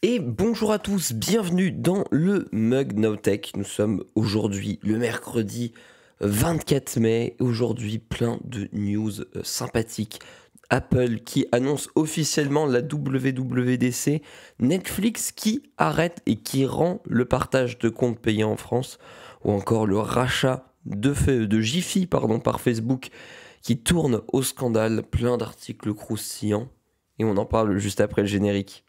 Et bonjour à tous, bienvenue dans le Mug Now Tech. Nous sommes aujourd'hui le mercredi 24 mai. Aujourd'hui, plein de news sympathiques. Apple qui annonce officiellement la WWDC. Netflix qui arrête et qui rend le partage de comptes payants en France. Ou encore le rachat de Jiffy par Facebook qui tourne au scandale. Plein d'articles croustillants. Et on en parle juste après le générique.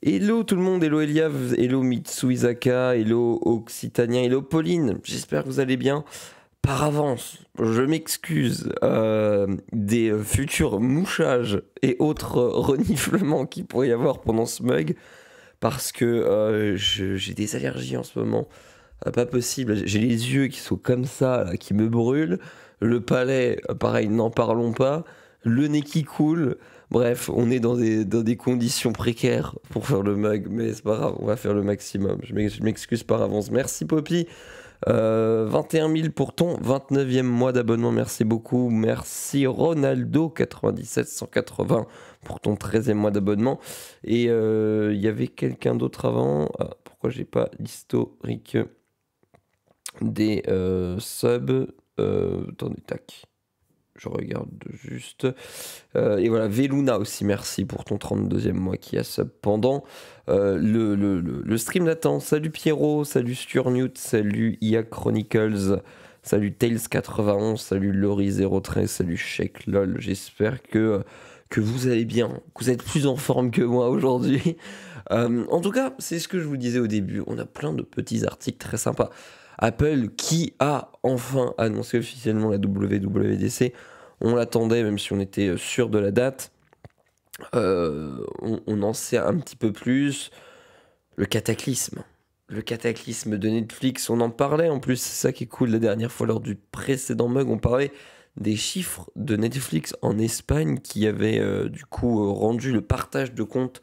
Hello tout le monde, hello Eliav, hello Mitsuizaka, hello Occitanien, hello Pauline, j'espère que vous allez bien. Par avance, je m'excuse des futurs mouchages et autres reniflements qu'il pourrait y avoir pendant ce mug, parce que j'ai des allergies en ce moment, pas possible, j'ai les yeux qui sont comme ça, là, qui me brûlent, le palais, pareil, n'en parlons pas, le nez qui coule. Bref, on est dans des conditions précaires pour faire le mug, mais c'est pas grave, on va faire le maximum. Je m'excuse par avance. Merci Poppy, 21 000 pour ton 29e mois d'abonnement, merci beaucoup. Merci Ronaldo, 97 180 pour ton 13e mois d'abonnement. Et il y avait quelqu'un d'autre avant. Ah, pourquoi j'ai pas l'historique des subs attendez, tac. Je regarde juste. Et voilà, Veluna aussi, merci pour ton 32e mois qui a sub pendant le stream latent. Salut Pierrot, salut Sturnewt, salut IA Chronicles, salut Tails91, salut Lori013, salut Sheik LOL. J'espère que vous allez bien, que vous êtes plus en forme que moi aujourd'hui. En tout cas, c'est ce que je vous disais au début. On a plein de petits articles très sympas. Apple qui a enfin annoncé officiellement la WWDC. On l'attendait, même si on était sûr de la date. On en sait un petit peu plus. Le cataclysme de Netflix, on en parlait en plus. C'est ça qui est cool. La dernière fois, lors du précédent mug, on parlait des chiffres de Netflix en Espagne qui avaient du coup rendu le partage de comptes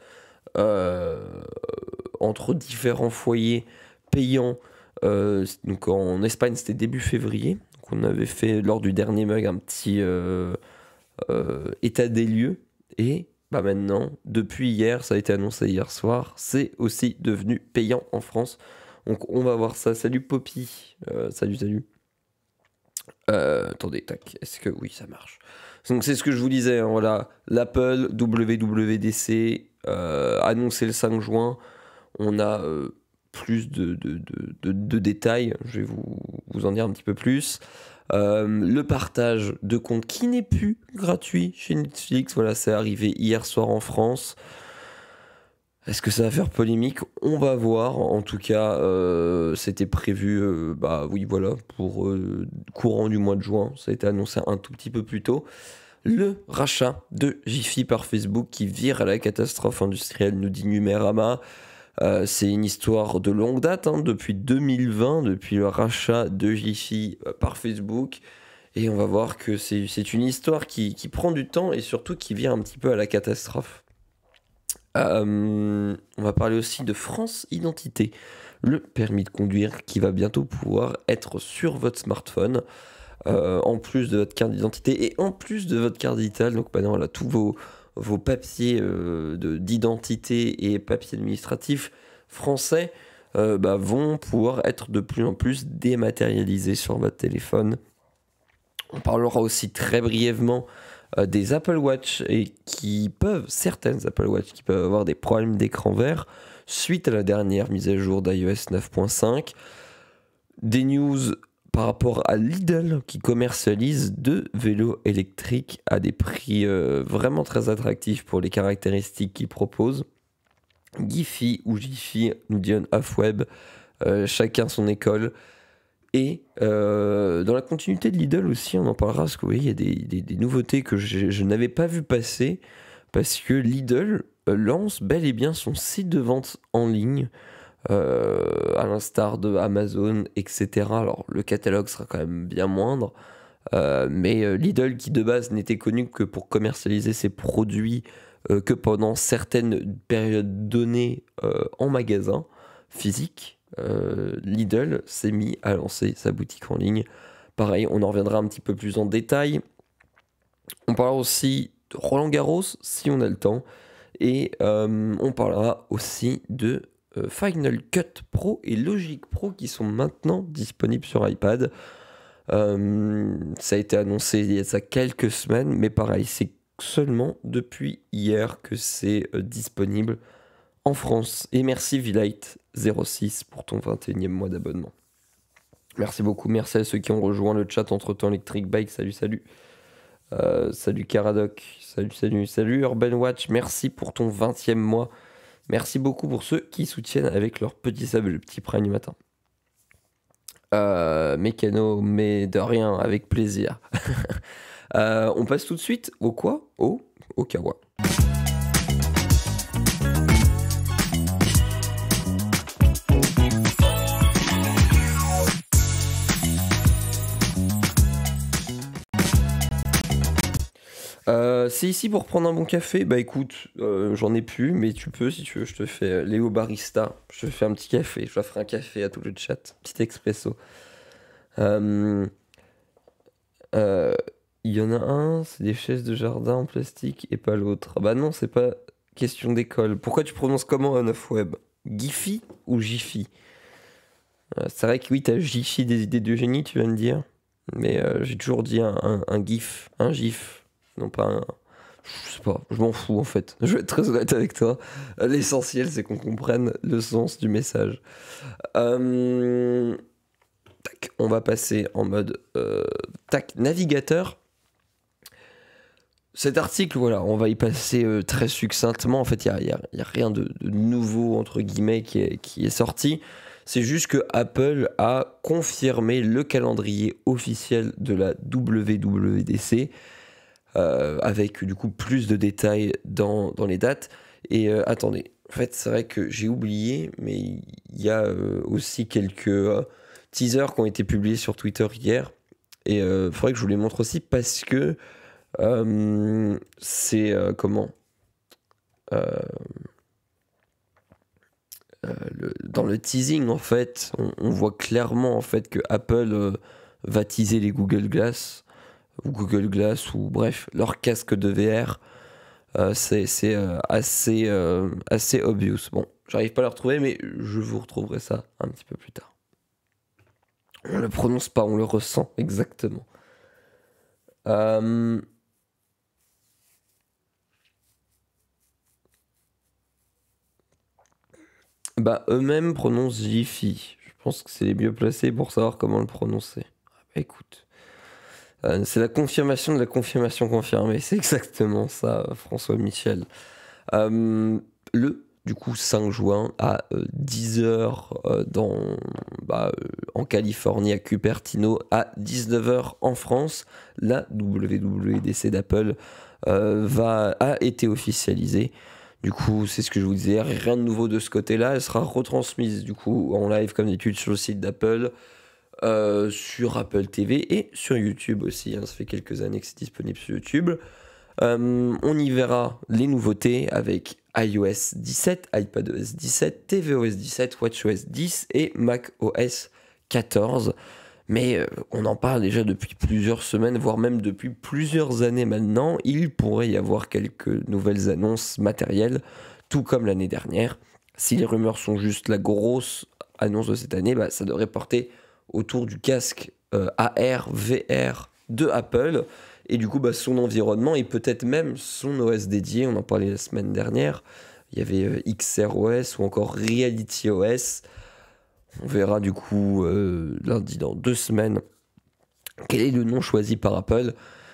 entre différents foyers payants. Donc en Espagne c'était début février, donc on avait fait lors du dernier mug un petit état des lieux, et bah maintenant depuis hier, ça a été annoncé hier soir, c'est aussi devenu payant en France, donc on va voir ça. Salut Poppy, salut. Attendez, tac, est-ce que oui ça marche? Donc c'est ce que je vous disais, hein, voilà, l'Apple WWDC annoncé le 5 juin, on a plus de détails, je vais vous en dire un petit peu plus. Le partage de comptes qui n'est plus gratuit chez Netflix, voilà, c'est arrivé hier soir en France. Est-ce que ça va faire polémique? On va voir. En tout cas, c'était prévu, bah oui, voilà, pour courant du mois de juin. Ça a été annoncé un tout petit peu plus tôt. Le rachat de Jiffy par Facebook qui vire à la catastrophe industrielle, nous dit Numérama. C'est une histoire de longue date, hein, depuis 2020, depuis le rachat de Jiffy par Facebook. Et on va voir que c'est une histoire qui prend du temps et surtout qui vire un petit peu à la catastrophe. On va parler aussi de France Identité, le permis de conduire qui va bientôt pouvoir être sur votre smartphone, en plus de votre carte d'identité et en plus de votre carte vitale. Donc maintenant, voilà, tous vos papiers d'identité et papiers administratifs français vont pouvoir être de plus en plus dématérialisés sur votre téléphone. On parlera aussi très brièvement des Apple Watch certaines Apple Watch qui peuvent avoir des problèmes d'écran vert suite à la dernière mise à jour d'iOS 9.5. Des news par rapport à Lidl qui commercialise 2 vélos électriques à des prix vraiment très attractifs pour les caractéristiques qu'ils proposent. Giphy ou Jiffy, nous dit Halfweb, chacun son école. Et dans la continuité de Lidl aussi, on en parlera parce que vous voyez, il y a des nouveautés que je n'avais pas vu passer, parce que Lidl lance bel et bien son site de vente en ligne, à l'instar de Amazon, etc. Alors le catalogue sera quand même bien moindre, Mais Lidl, qui de base n'était connu que pour commercialiser ses produits que pendant certaines périodes données en magasin physique, Lidl s'est mis à lancer sa boutique en ligne. Pareil, on en reviendra un petit peu plus en détail. On parlera aussi de Roland Garros, si on a le temps. Et on parlera aussi de Final Cut Pro et Logic Pro qui sont maintenant disponibles sur iPad. Ça a été annoncé il y a ça quelques semaines, mais pareil, c'est seulement depuis hier que c'est disponible en France. Et merci Vlight06 pour ton 21e mois d'abonnement. Merci beaucoup, merci à ceux qui ont rejoint le chat entre-temps. Electric Bike, salut. Salut Caradoc, salut Urban Watch, merci pour ton 20e mois. Merci beaucoup pour ceux qui soutiennent avec leur petit sub le petit prime du matin. Mécano, mais de rien, avec plaisir. On passe tout de suite au quoi? Au Kawa. C'est ici pour prendre un bon café. Bah écoute, j'en ai plus, mais tu peux si tu veux. Je te fais Léo Barista. Je te fais un petit café. Je ferai un café à tout le chat. Petit expresso. Il y en a un, c'est des chaises de jardin en plastique et pas l'autre. Ah bah non, c'est pas question d'école. Pourquoi tu prononces comment OnOffWeb? Giphy ou Jiffy? C'est vrai que oui, t'as Jiffy des idées de génie, tu viens de dire. Mais j'ai toujours dit un GIF, un GIF. Non pas un... Je sais pas, je m'en fous en fait. Je vais être très honnête avec toi. L'essentiel, c'est qu'on comprenne le sens du message. Tac, on va passer en mode navigateur. Cet article, voilà, on va y passer très succinctement. En fait, il n'y a rien de nouveau, entre guillemets, qui est sorti. C'est juste que Apple a confirmé le calendrier officiel de la WWDC. Avec du coup plus de détails dans les dates. Et attendez, en fait c'est vrai que j'ai oublié, mais il y a aussi quelques teasers qui ont été publiés sur Twitter hier. Et il faudrait que je vous les montre aussi parce que c'est dans le teasing en fait, on voit clairement en fait que Apple va teaser les Google Glass ou Google Glass, ou bref, leur casque de VR, c'est assez obvious. Bon, j'arrive pas à le retrouver, mais je vous retrouverai ça un petit peu plus tard. On le prononce pas, on le ressent exactement. Bah, eux-mêmes prononcent Jiffy. Je pense que c'est les mieux placés pour savoir comment le prononcer. Bah, écoute. C'est la confirmation de la confirmation confirmée. C'est exactement ça, François Michel. Du coup, 5 juin à 10h en Californie, à Cupertino, à 19h en France, la WWDC d'Apple a été officialisée. Du coup, c'est ce que je vous disais, rien de nouveau de ce côté-là. Elle sera retransmise du coup en live comme d'habitude sur le site d'Apple. Sur Apple TV et sur YouTube aussi, hein. Ça fait quelques années que c'est disponible sur YouTube. On y verra les nouveautés avec iOS 17, iPadOS 17, tvOS 17, watchOS 10 et macOS 14. Mais on en parle déjà depuis plusieurs semaines, voire même depuis plusieurs années maintenant. Il pourrait y avoir quelques nouvelles annonces matérielles, tout comme l'année dernière. Si les rumeurs sont juste la grosse annonce de cette année, bah, ça devrait porter autour du casque AR, VR de Apple, et du coup bah, son environnement et peut-être même son OS dédié. On en parlait la semaine dernière, il y avait XROS ou encore RealityOS. On verra du coup lundi dans 2 semaines quel est le nom choisi par Apple.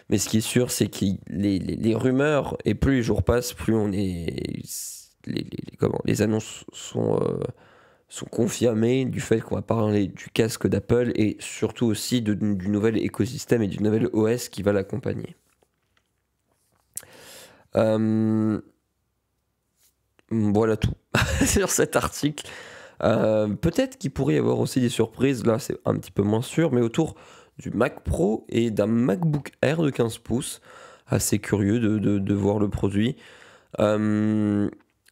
Mais ce qui est sûr, c'est que les rumeurs, et plus les jours passent, plus on est... les annonces sont confirmés du fait qu'on va parler du casque d'Apple et surtout aussi du nouvel écosystème et du nouvel OS qui va l'accompagner. Voilà tout sur cet article. Peut-être qu'il pourrait y avoir aussi des surprises, là c'est un petit peu moins sûr, mais autour du Mac Pro et d'un MacBook Air de 15 pouces. Assez curieux de voir le produit.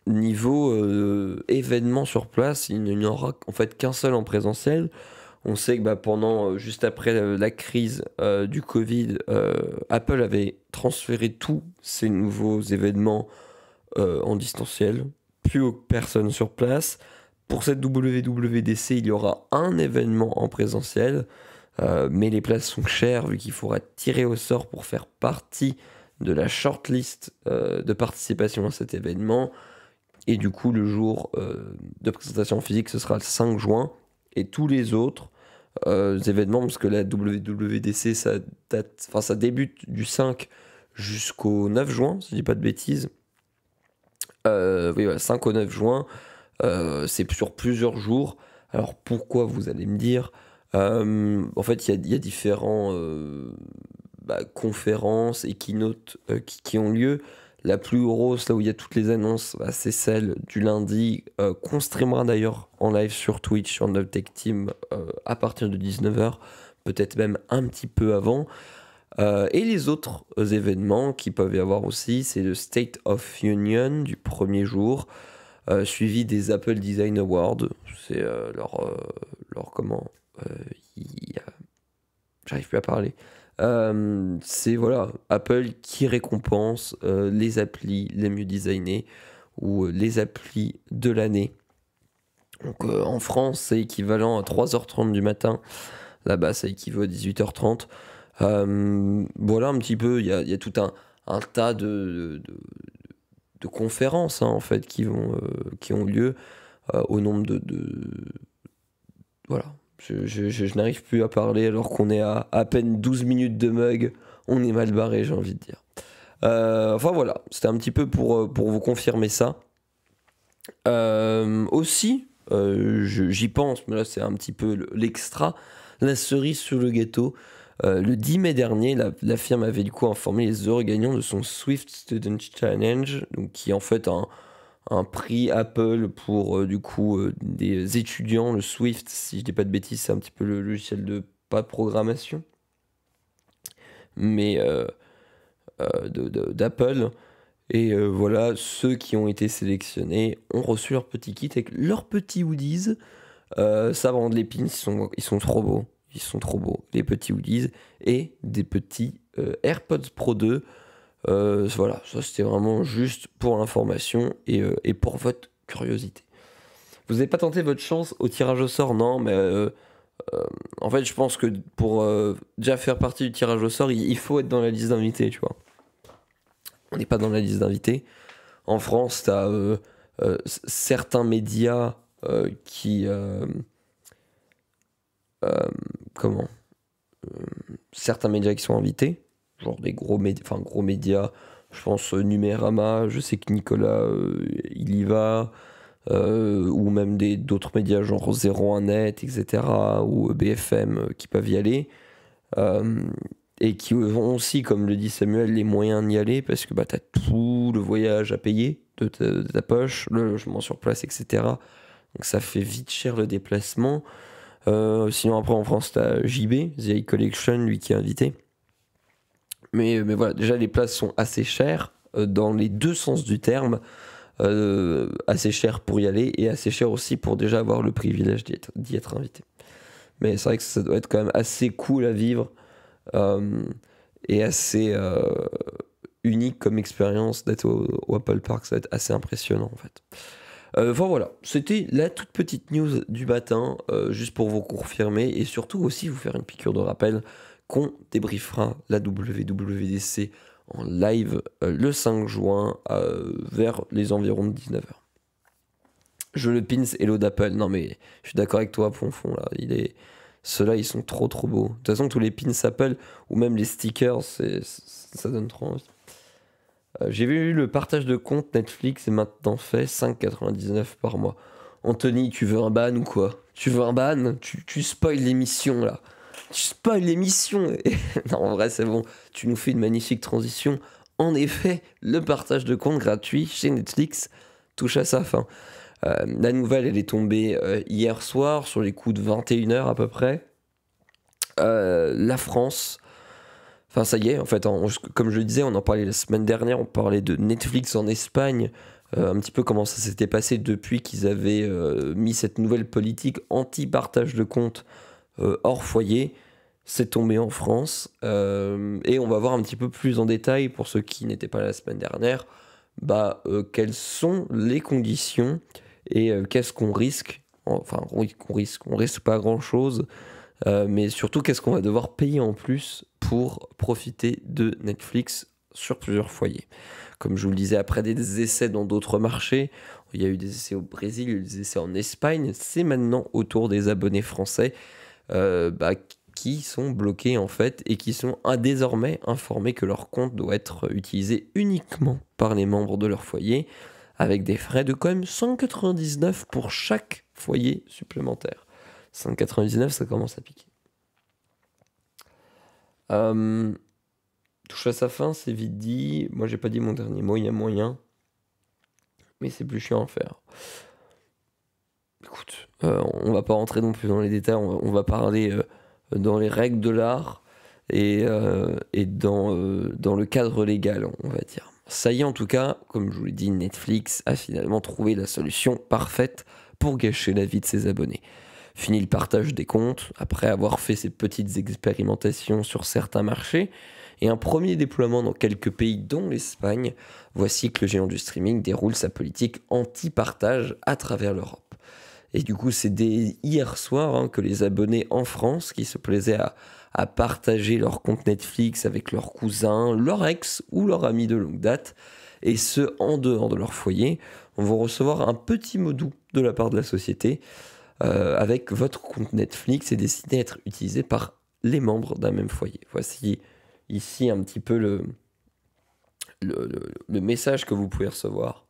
Niveau événement sur place, il n'y aura en fait qu'un seul en présentiel. On sait que pendant, juste après la crise du Covid, Apple avait transféré tous ses nouveaux événements en distanciel. Plus personne sur place. Pour cette WWDC, il y aura un événement en présentiel. Mais les places sont chères vu qu'il faudra tirer au sort pour faire partie de la shortlist de participation à cet événement. Et du coup, le jour de présentation physique, ce sera le 5 juin. Et tous les autres événements, parce que la WWDC, ça débute du 5 jusqu'au 9 juin, si je dis pas de bêtises. Oui, voilà, 5 au 9 juin, c'est sur plusieurs jours. Alors pourquoi, vous allez me dire? En fait, il y a différents conférences et keynotes qui ont lieu. La plus grosse, là où il y a toutes les annonces, c'est celle du lundi, qu'on streamera d'ailleurs en live sur Twitch, sur notre Tech Team, à partir de 19h, peut-être même un petit peu avant. Et les autres événements qui peuvent y avoir aussi, c'est le State of Union du premier jour, suivi des Apple Design Awards. C'est leur comment j'arrive plus à parler. C'est voilà, Apple qui récompense les applis les mieux designées ou les applis de l'année. Donc en France, c'est équivalent à 3h30 du matin. Là-bas, ça équivaut à 18h30. Voilà un petit peu, il y a tout un tas de conférences en fait qui ont lieu au nombre voilà. Je n'arrive plus à parler alors qu'on est à peine 12 minutes de mug. On est mal barré, j'ai envie de dire. Enfin voilà, c'était un petit peu pour vous confirmer ça. Aussi, j'y pense, mais là c'est un petit peu l'extra, la cerise sur le gâteau. Le 10 mai dernier, la firme avait du coup informé les heureux gagnants de son Swift Student Challenge, donc qui est en fait un prix Apple pour du coup des étudiants. Le Swift, si je dis pas de bêtises, c'est un petit peu le logiciel pas de programmation, mais d'Apple. Et voilà, ceux qui ont été sélectionnés ont reçu leur petit kit avec leurs petits hoodies. Ça vend les pins, ils sont trop beaux. Ils sont trop beaux, les petits hoodies et des petits AirPods Pro 2. Voilà, ça c'était vraiment juste pour l'information et pour votre curiosité. Vous n'avez pas tenté votre chance au tirage au sort? Non, mais en fait, je pense que pour déjà faire partie du tirage au sort, il faut être dans la liste d'invités, tu vois. On n'est pas dans la liste d'invités. En France, tu as certains médias qui... certains médias qui sont invités, genre des gros médias, je pense Numérama, je sais que Nicolas il y va, ou même d'autres médias genre 01net, etc., ou BFM qui peuvent y aller, et qui ont aussi, comme le dit Samuel, les moyens d'y aller, parce que t'as tout le voyage à payer de ta poche, le logement sur place, etc. Donc ça fait vite cher le déplacement. Sinon après en France t'as JB, The Eye Collection, lui qui est invité. Mais voilà, déjà les places sont assez chères, dans les deux sens du terme. Assez cher pour y aller et assez cher aussi pour déjà avoir le privilège d'y être invité. Mais c'est vrai que ça doit être quand même assez cool à vivre et assez unique comme expérience d'être au Apple Park. Ça va être assez impressionnant en fait. Enfin voilà, c'était la toute petite news du matin, juste pour vous confirmer et surtout aussi vous faire une piqûre de rappel qu'on débriefera la WWDC en live le 5 juin vers les environs de 19h. Je le pins Hello d'Apple. Non mais je suis d'accord avec toi, Fonfon là. Ceux-là ils sont trop beaux. De toute façon tous les pins Apple ou même les stickers, ça donne trop envie. J'ai vu le partage de compte Netflix est maintenant fait 5,99 par mois. Anthony, tu veux un ban ou quoi? Tu veux un ban? Tu spoil l'émission là. Tu spoil l'émission. Non, en vrai, c'est bon. Tu nous fais une magnifique transition. En effet, le partage de compte gratuit chez Netflix touche à sa fin. La nouvelle, elle est tombée hier soir, sur les coups de 21h à peu près. La France, enfin ça y est, en fait, comme je le disais, on en parlait la semaine dernière, on parlait de Netflix en Espagne, un petit peu comment ça s'était passé depuis qu'ils avaient mis cette nouvelle politique anti-partage de comptes hors foyer. C'est tombé en France, et on va voir un petit peu plus en détail, pour ceux qui n'étaient pas là la semaine dernière, quelles sont les conditions et qu'est-ce qu'on risque. Enfin, on risque pas grand-chose, mais surtout qu'est-ce qu'on va devoir payer en plus pour profiter de Netflix sur plusieurs foyers. Comme je vous le disais, après des essais dans d'autres marchés, il y a eu des essais au Brésil, il y a eu des essais en Espagne, c'est maintenant au tour des abonnés français qui sont bloqués en fait et qui sont désormais informés que leur compte doit être utilisé uniquement par les membres de leur foyer, avec des frais de quand même 199 pour chaque foyer supplémentaire. 199, ça commence à piquer. Touche à sa fin, c'est vite dit. Moi, j'ai pas dit mon dernier mot, il y a moyen. Mais c'est plus chiant à faire. Écoute, on va pas rentrer non plus dans les détails, on va parler dans les règles de l'art et dans le cadre légal, on va dire. Ça y est, en tout cas, comme je vous l'ai dit, Netflix a finalement trouvé la solution parfaite pour gâcher la vie de ses abonnés. Fini le partage des comptes, après avoir fait ses petites expérimentations sur certains marchés, et un premier déploiement dans quelques pays dont l'Espagne, voici que le géant du streaming déroule sa politique anti-partage à travers l'Europe. Et du coup, c'est dès hier soir que les abonnés en France qui se plaisaient à partager leur compte Netflix avec leurs cousins, leur ex ou leurs amis de longue date, et ce en dehors de leur foyer, vont recevoir un petit mot doux de la part de la société avec votre compte Netflix est destiné à être utilisé par les membres d'un même foyer. Voici ici un petit peu le message que vous pouvez recevoir.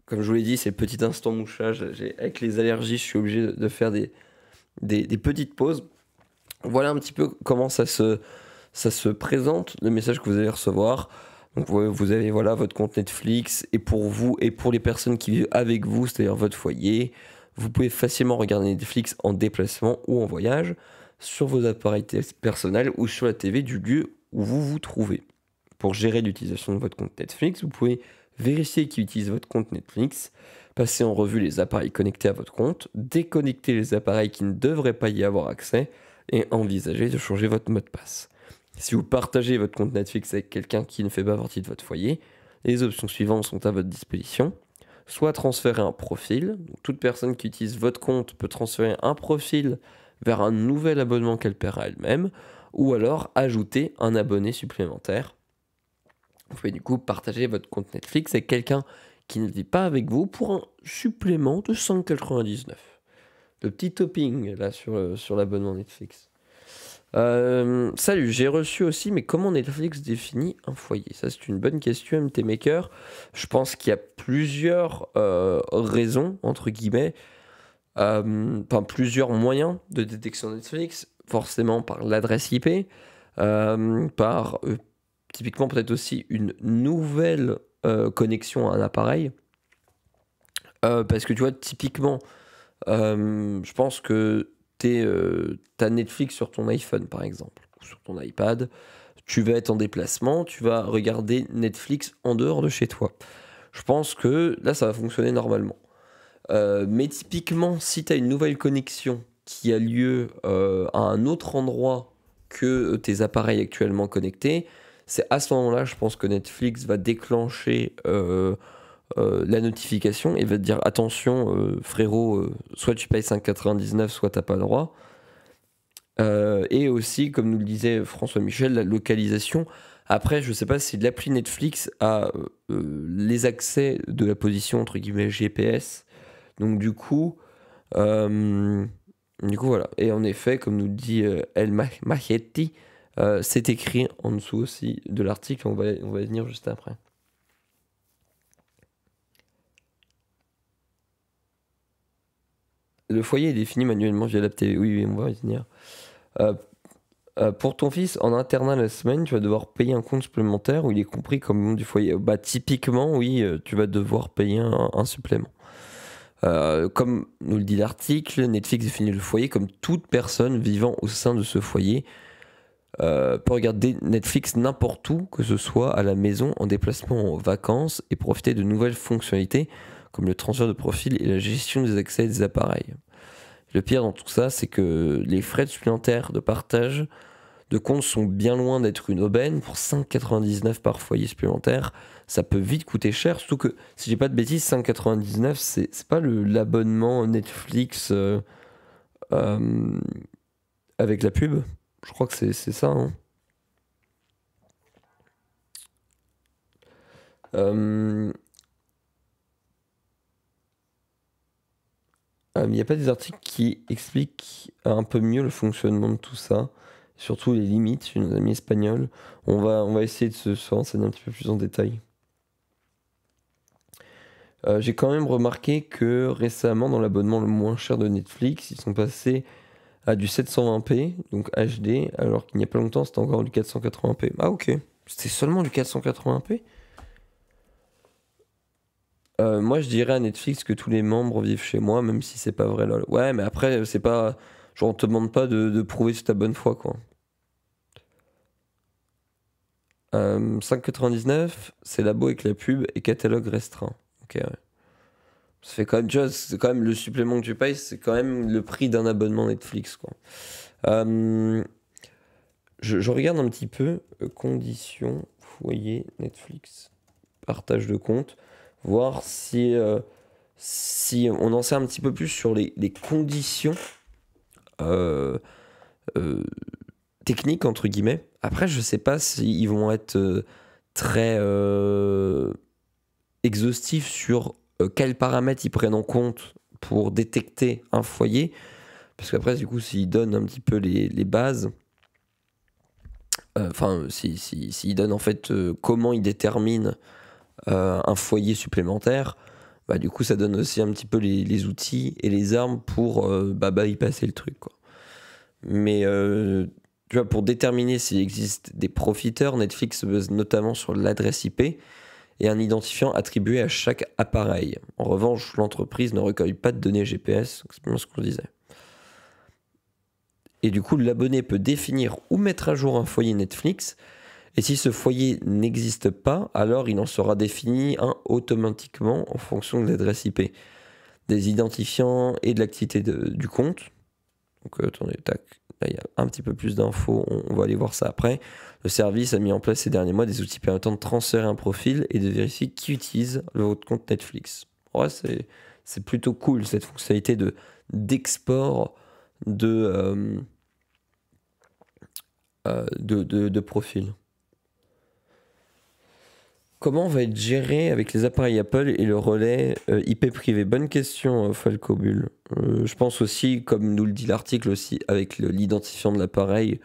Comme je vous l'ai dit, c'est le petit instant mouchage. Avec les allergies, je suis obligé de faire des petites pauses. Voilà un petit peu comment ça se présente, le message que vous allez recevoir. Donc vous avez voilà, votre compte Netflix, et pour vous et pour les personnes qui vivent avec vous, c'est-à-dire votre foyer, vous pouvez facilement regarder Netflix en déplacement ou en voyage, sur vos appareils personnels ou sur la TV du lieu où vous vous trouvez. Pour gérer l'utilisation de votre compte Netflix, vous pouvez vérifier qui utilise votre compte Netflix, passer en revue les appareils connectés à votre compte, déconnecter les appareils qui ne devraient pas y avoir accès et envisager de changer votre mot de passe. Si vous partagez votre compte Netflix avec quelqu'un qui ne fait pas partie de votre foyer, les options suivantes sont à votre disposition. Soit transférer un profil, donc toute personne qui utilise votre compte peut transférer un profil vers un nouvel abonnement qu'elle paiera elle-même, ou alors ajouter un abonné supplémentaire. Vous pouvez du coup partager votre compte Netflix avec quelqu'un qui ne vit pas avec vous pour un supplément de 199. Le petit topping là sur l'abonnement Netflix. Salut, j'ai reçu aussi, mais comment Netflix définit un foyer? Ça, c'est une bonne question, MT Maker. Je pense qu'il y a plusieurs raisons, entre guillemets, enfin plusieurs moyens de détection Netflix. Forcément par l'adresse IP, par typiquement peut-être aussi une nouvelle connexion à un appareil. Parce que tu vois, typiquement, je pense que t'as Netflix sur ton iPhone par exemple, ou sur ton iPad, tu vas être en déplacement, tu vas regarder Netflix en dehors de chez toi. Je pense que là ça va fonctionner normalement. Mais typiquement, si tu as une nouvelle connexion qui a lieu à un autre endroit que tes appareils actuellement connectés, c'est à ce moment-là, je pense que Netflix va déclencher la notification et va te dire attention frérot, soit tu payes 5,99, soit t'as pas le droit. Et aussi, comme nous le disait François Michel, la localisation. Après, je sais pas si l'appli Netflix a les accès de la position entre guillemets GPS. Donc euh, du coup voilà. Et en effet, comme nous le dit El Machetti, c'est écrit en dessous aussi de l'article. On va y venir juste après. Le foyer est défini manuellement via la TV. Oui, oui, on va y venir. Euh, Pour ton fils, en internat la semaine, tu vas devoir payer un compte supplémentaire où il est compris comme membre du foyer. Bah, typiquement, oui, tu vas devoir payer un supplément. Comme nous le dit l'article, Netflix définit le foyer comme toute personne vivant au sein de ce foyer peut regarder Netflix n'importe où, que ce soit à la maison, en déplacement, en vacances, et profiter de nouvelles fonctionnalités comme le transfert de profil et la gestion des accès des appareils. Le pire dans tout ça, c'est que les frais supplémentaires de partage de compte sont bien loin d'être une aubaine. Pour 5,99 par foyer supplémentaire, ça peut vite coûter cher. Surtout que, si j'ai pas de bêtises, 5,99, c'est pas l'abonnement Netflix euh, avec la pub. Je crois que c'est ça. Hein. Il n'y a pas des articles qui expliquent un peu mieux le fonctionnement de tout ça, surtout les limites chez nos amis espagnols. On va essayer de se renseigner un petit peu plus en détail. J'ai quand même remarqué que récemment, dans l'abonnement le moins cher de Netflix, ils sont passés à du 720p, donc HD, alors qu'il n'y a pas longtemps, c'était encore du 480p. Ah ok, c'était seulement du 480p. Moi, je dirais à Netflix que tous les membres vivent chez moi, même si c'est pas vrai, lol. Ouais, mais après, c'est pas. Genre, on te demande pas de prouver ta bonne foi, quoi. 5,99, c'est labo avec la pub et catalogue restreint. Ok, ouais. Ça fait quand même, tu vois, c'est quand même le supplément que tu payes, c'est quand même le prix d'un abonnement Netflix, quoi. Euh, je regarde un petit peu conditions, foyer, Netflix, partage de compte, voir si on en sait un petit peu plus sur les conditions euh, euh, techniques, entre guillemets. Après, je sais pas s'ils vont être très exhaustifs sur quels paramètres ils prennent en compte pour détecter un foyer. Parce qu'après, du coup, s'ils donnent un petit peu les bases, enfin, s'ils donnent en fait comment ils déterminent un foyer supplémentaire, bah, du coup, ça donne aussi un petit peu les outils et les armes pour y passer le truc, quoi. Mais tu vois, pour déterminer s'il existe des profiteurs, Netflix se base notamment sur l'adresse IP et un identifiant attribué à chaque appareil. En revanche, l'entreprise ne recueille pas de données GPS, c'est bien ce qu'on disait. Et du coup, l'abonné peut définir ou mettre à jour un foyer Netflix. Et si ce foyer n'existe pas, alors il en sera défini un automatiquement en fonction de l'adresse IP, des identifiants et de l'activité du compte. Donc attendez, tac, là il y a un petit peu plus d'infos, on va aller voir ça après. Le service a mis en place ces derniers mois des outils permettant de transférer un profil et de vérifier qui utilise votre compte Netflix. Ouais, c'est plutôt cool cette fonctionnalité d'export de profil. Comment on va être géré avec les appareils Apple et le relais IP privé? Bonne question, Falcobule. Je pense aussi, comme nous le dit l'article aussi, avec l'identifiant de l'appareil,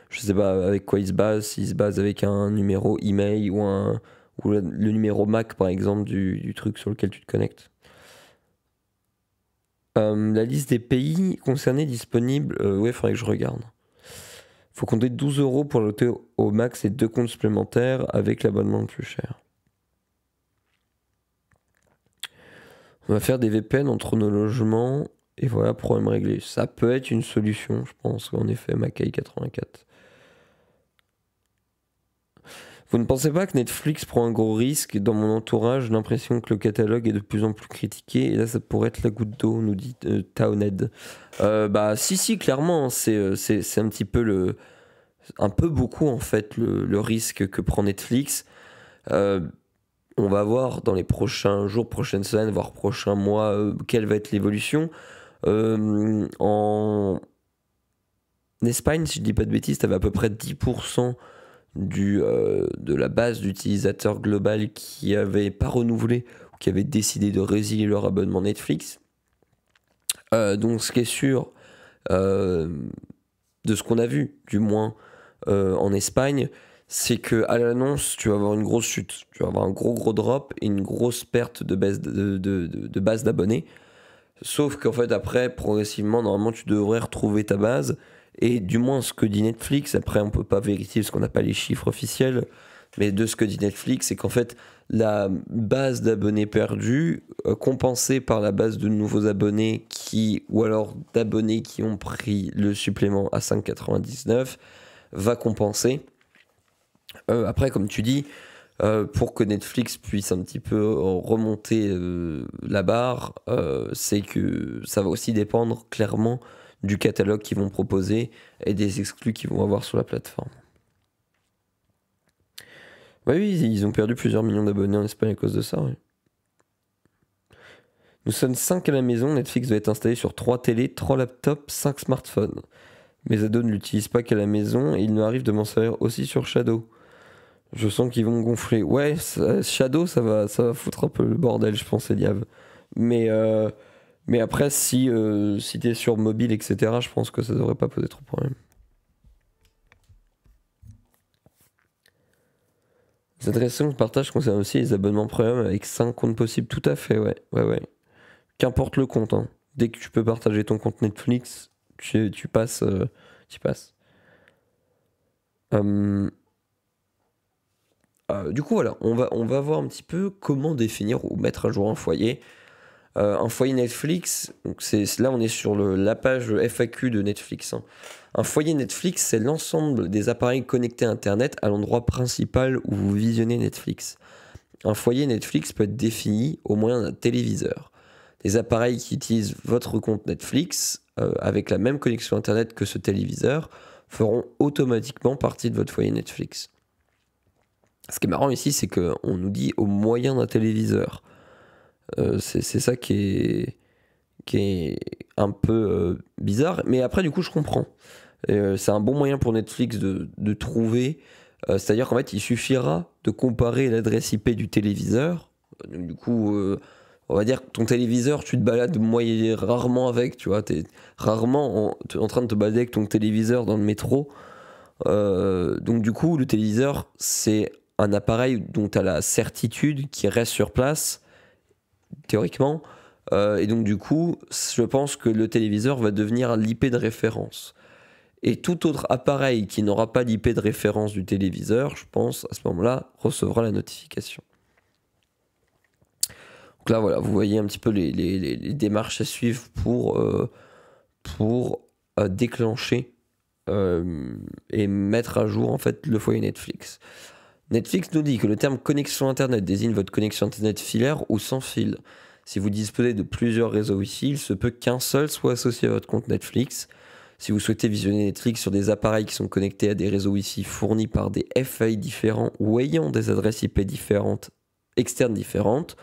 je sais pas avec quoi il se base, s'il se base avec un numéro email ou le numéro MAC par exemple du truc sur lequel tu te connectes. La liste des pays concernés disponible, ouais, il faudrait que je regarde. Faut compter 12 € pour noter au max et 2 comptes supplémentaires avec l'abonnement le plus cher. On va faire des VPN entre nos logements et voilà, problème réglé. Ça peut être une solution, je pense, en effet, Mackay 84. Vous ne pensez pas que Netflix prend un gros risque? Dans mon entourage, j'ai l'impression que le catalogue est de plus en plus critiqué et là, ça pourrait être la goutte d'eau, nous dit Townhead. Bah, si, clairement, c'est un petit peu un peu beaucoup en fait le risque que prend Netflix. On va voir dans les prochains jours, prochaines semaines, voire prochains mois, quelle va être l'évolution. En Espagne, si je dis pas de bêtises, tu avais à peu près 10% de la base d'utilisateurs global qui n'avaient pas renouvelé ou qui avaient décidé de résilier leur abonnement Netflix. Donc ce qui est sûr, de ce qu'on a vu, du moins en Espagne, c'est que à l'annonce, tu vas avoir une grosse chute. Tu vas avoir un gros drop et une grosse perte de base d'abonnés. Sauf qu'en fait, après, progressivement, normalement, tu devrais retrouver ta base Et du moins ce que dit Netflix, après on peut pas vérifier parce qu'on n'a pas les chiffres officiels, mais de ce que dit Netflix, c'est qu'en fait la base d'abonnés perdus, compensée par la base de nouveaux abonnés ou alors d'abonnés qui ont pris le supplément à 5,99, va compenser. Après, comme tu dis, pour que Netflix puisse un petit peu remonter la barre, c'est que ça va aussi dépendre clairement du catalogue qu'ils vont proposer et des exclus qu'ils vont avoir sur la plateforme. Bah oui, ils ont perdu plusieurs millions d'abonnés en Espagne à cause de ça. Oui. Nous sommes 5 à la maison, Netflix doit être installé sur 3 télés, 3 laptops, 5 smartphones. Mes ados ne l'utilisent pas qu'à la maison et il nous arrive de m'en servir aussi sur Shadow. Je sens qu'ils vont gonfler. Ouais, Shadow, ça va foutre un peu le bordel, je pense, Eliav. Mais après, si t'es sur mobile, etc., je pense que ça devrait pas poser trop de problème. Cette restriction de partage concerne aussi les abonnements premium avec 5 comptes possibles. Tout à fait, ouais. Qu'importe le compte, hein. Dès que tu peux partager ton compte Netflix, tu passes. Tu passes. Du coup, voilà, on va voir un petit peu comment définir ou mettre à jour un foyer. Un foyer Netflix, donc là on est sur la page FAQ de Netflix. Hein. Un foyer Netflix, c'est l'ensemble des appareils connectés à Internet à l'endroit principal où vous visionnez Netflix. Un foyer Netflix peut être défini au moyen d'un téléviseur. Des appareils qui utilisent votre compte Netflix avec la même connexion Internet que ce téléviseur feront automatiquement partie de votre foyer Netflix. Ce qui est marrant ici, c'est qu'on nous dit au moyen d'un téléviseur. C'est ça qui est un peu bizarre. Mais après, du coup, je comprends. C'est un bon moyen pour Netflix de trouver. C'est-à-dire qu'en fait, il suffira de comparer l'adresse IP du téléviseur. Donc, du coup, on va dire que ton téléviseur, tu te balades rarement avec. Tu vois, tu es rarement en train de te balader avec ton téléviseur dans le métro. Donc, du coup, le téléviseur, c'est un appareil dont tu as la certitude qu'il reste sur place, théoriquement. Et donc, du coup, je pense que le téléviseur va devenir l'IP de référence. Et tout autre appareil qui n'aura pas d'IP de référence du téléviseur, je pense, à ce moment-là, recevra la notification. Donc là, voilà, vous voyez un petit peu les démarches à suivre pour déclencher et mettre à jour, en fait, le foyer Netflix. Netflix nous dit que le terme connexion Internet désigne votre connexion Internet filaire ou sans fil. Si vous disposez de plusieurs réseaux Wi-Fi, il se peut qu'un seul soit associé à votre compte Netflix. Si vous souhaitez visionner Netflix sur des appareils qui sont connectés à des réseaux Wi-Fi fournis par des FAI différents ou ayant des adresses IP externes différentes,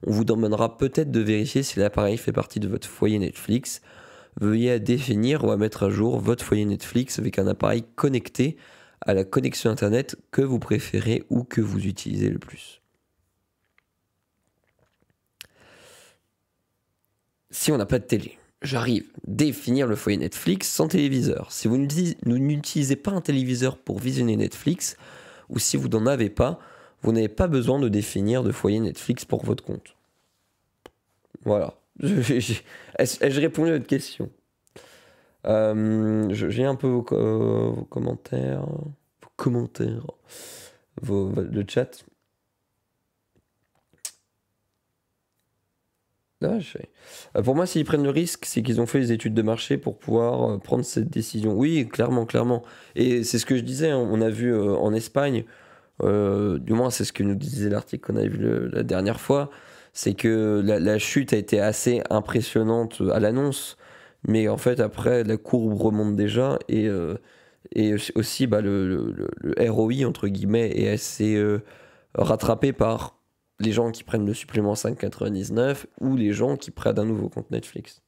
on vous demandera peut-être de vérifier si l'appareil fait partie de votre foyer Netflix. Veuillez à définir ou à mettre à jour votre foyer Netflix avec un appareil connecté à la connexion Internet que vous préférez ou que vous utilisez le plus. Si on n'a pas de télé, j'arrive à définir le foyer Netflix sans téléviseur. Si vous n'utilisez pas un téléviseur pour visionner Netflix, ou si vous n'en avez pas, vous n'avez pas besoin de définir de foyer Netflix pour votre compte. Voilà. Ai-je répondu à votre question? J'ai un peu vos commentaires. Le chat. Pour moi, s'ils prennent le risque, c'est qu'ils ont fait les études de marché pour pouvoir prendre cette décision. Oui, clairement. Et c'est ce que je disais, hein, on a vu en Espagne, du moins c'est ce que nous disait l'article qu'on avait vu la dernière fois, c'est que la chute a été assez impressionnante à l'annonce, mais en fait après la courbe remonte déjà et aussi le ROI entre guillemets est assez rattrapé par les gens qui prennent le supplément 5,99 ou les gens qui prennent un nouveau compte Netflix.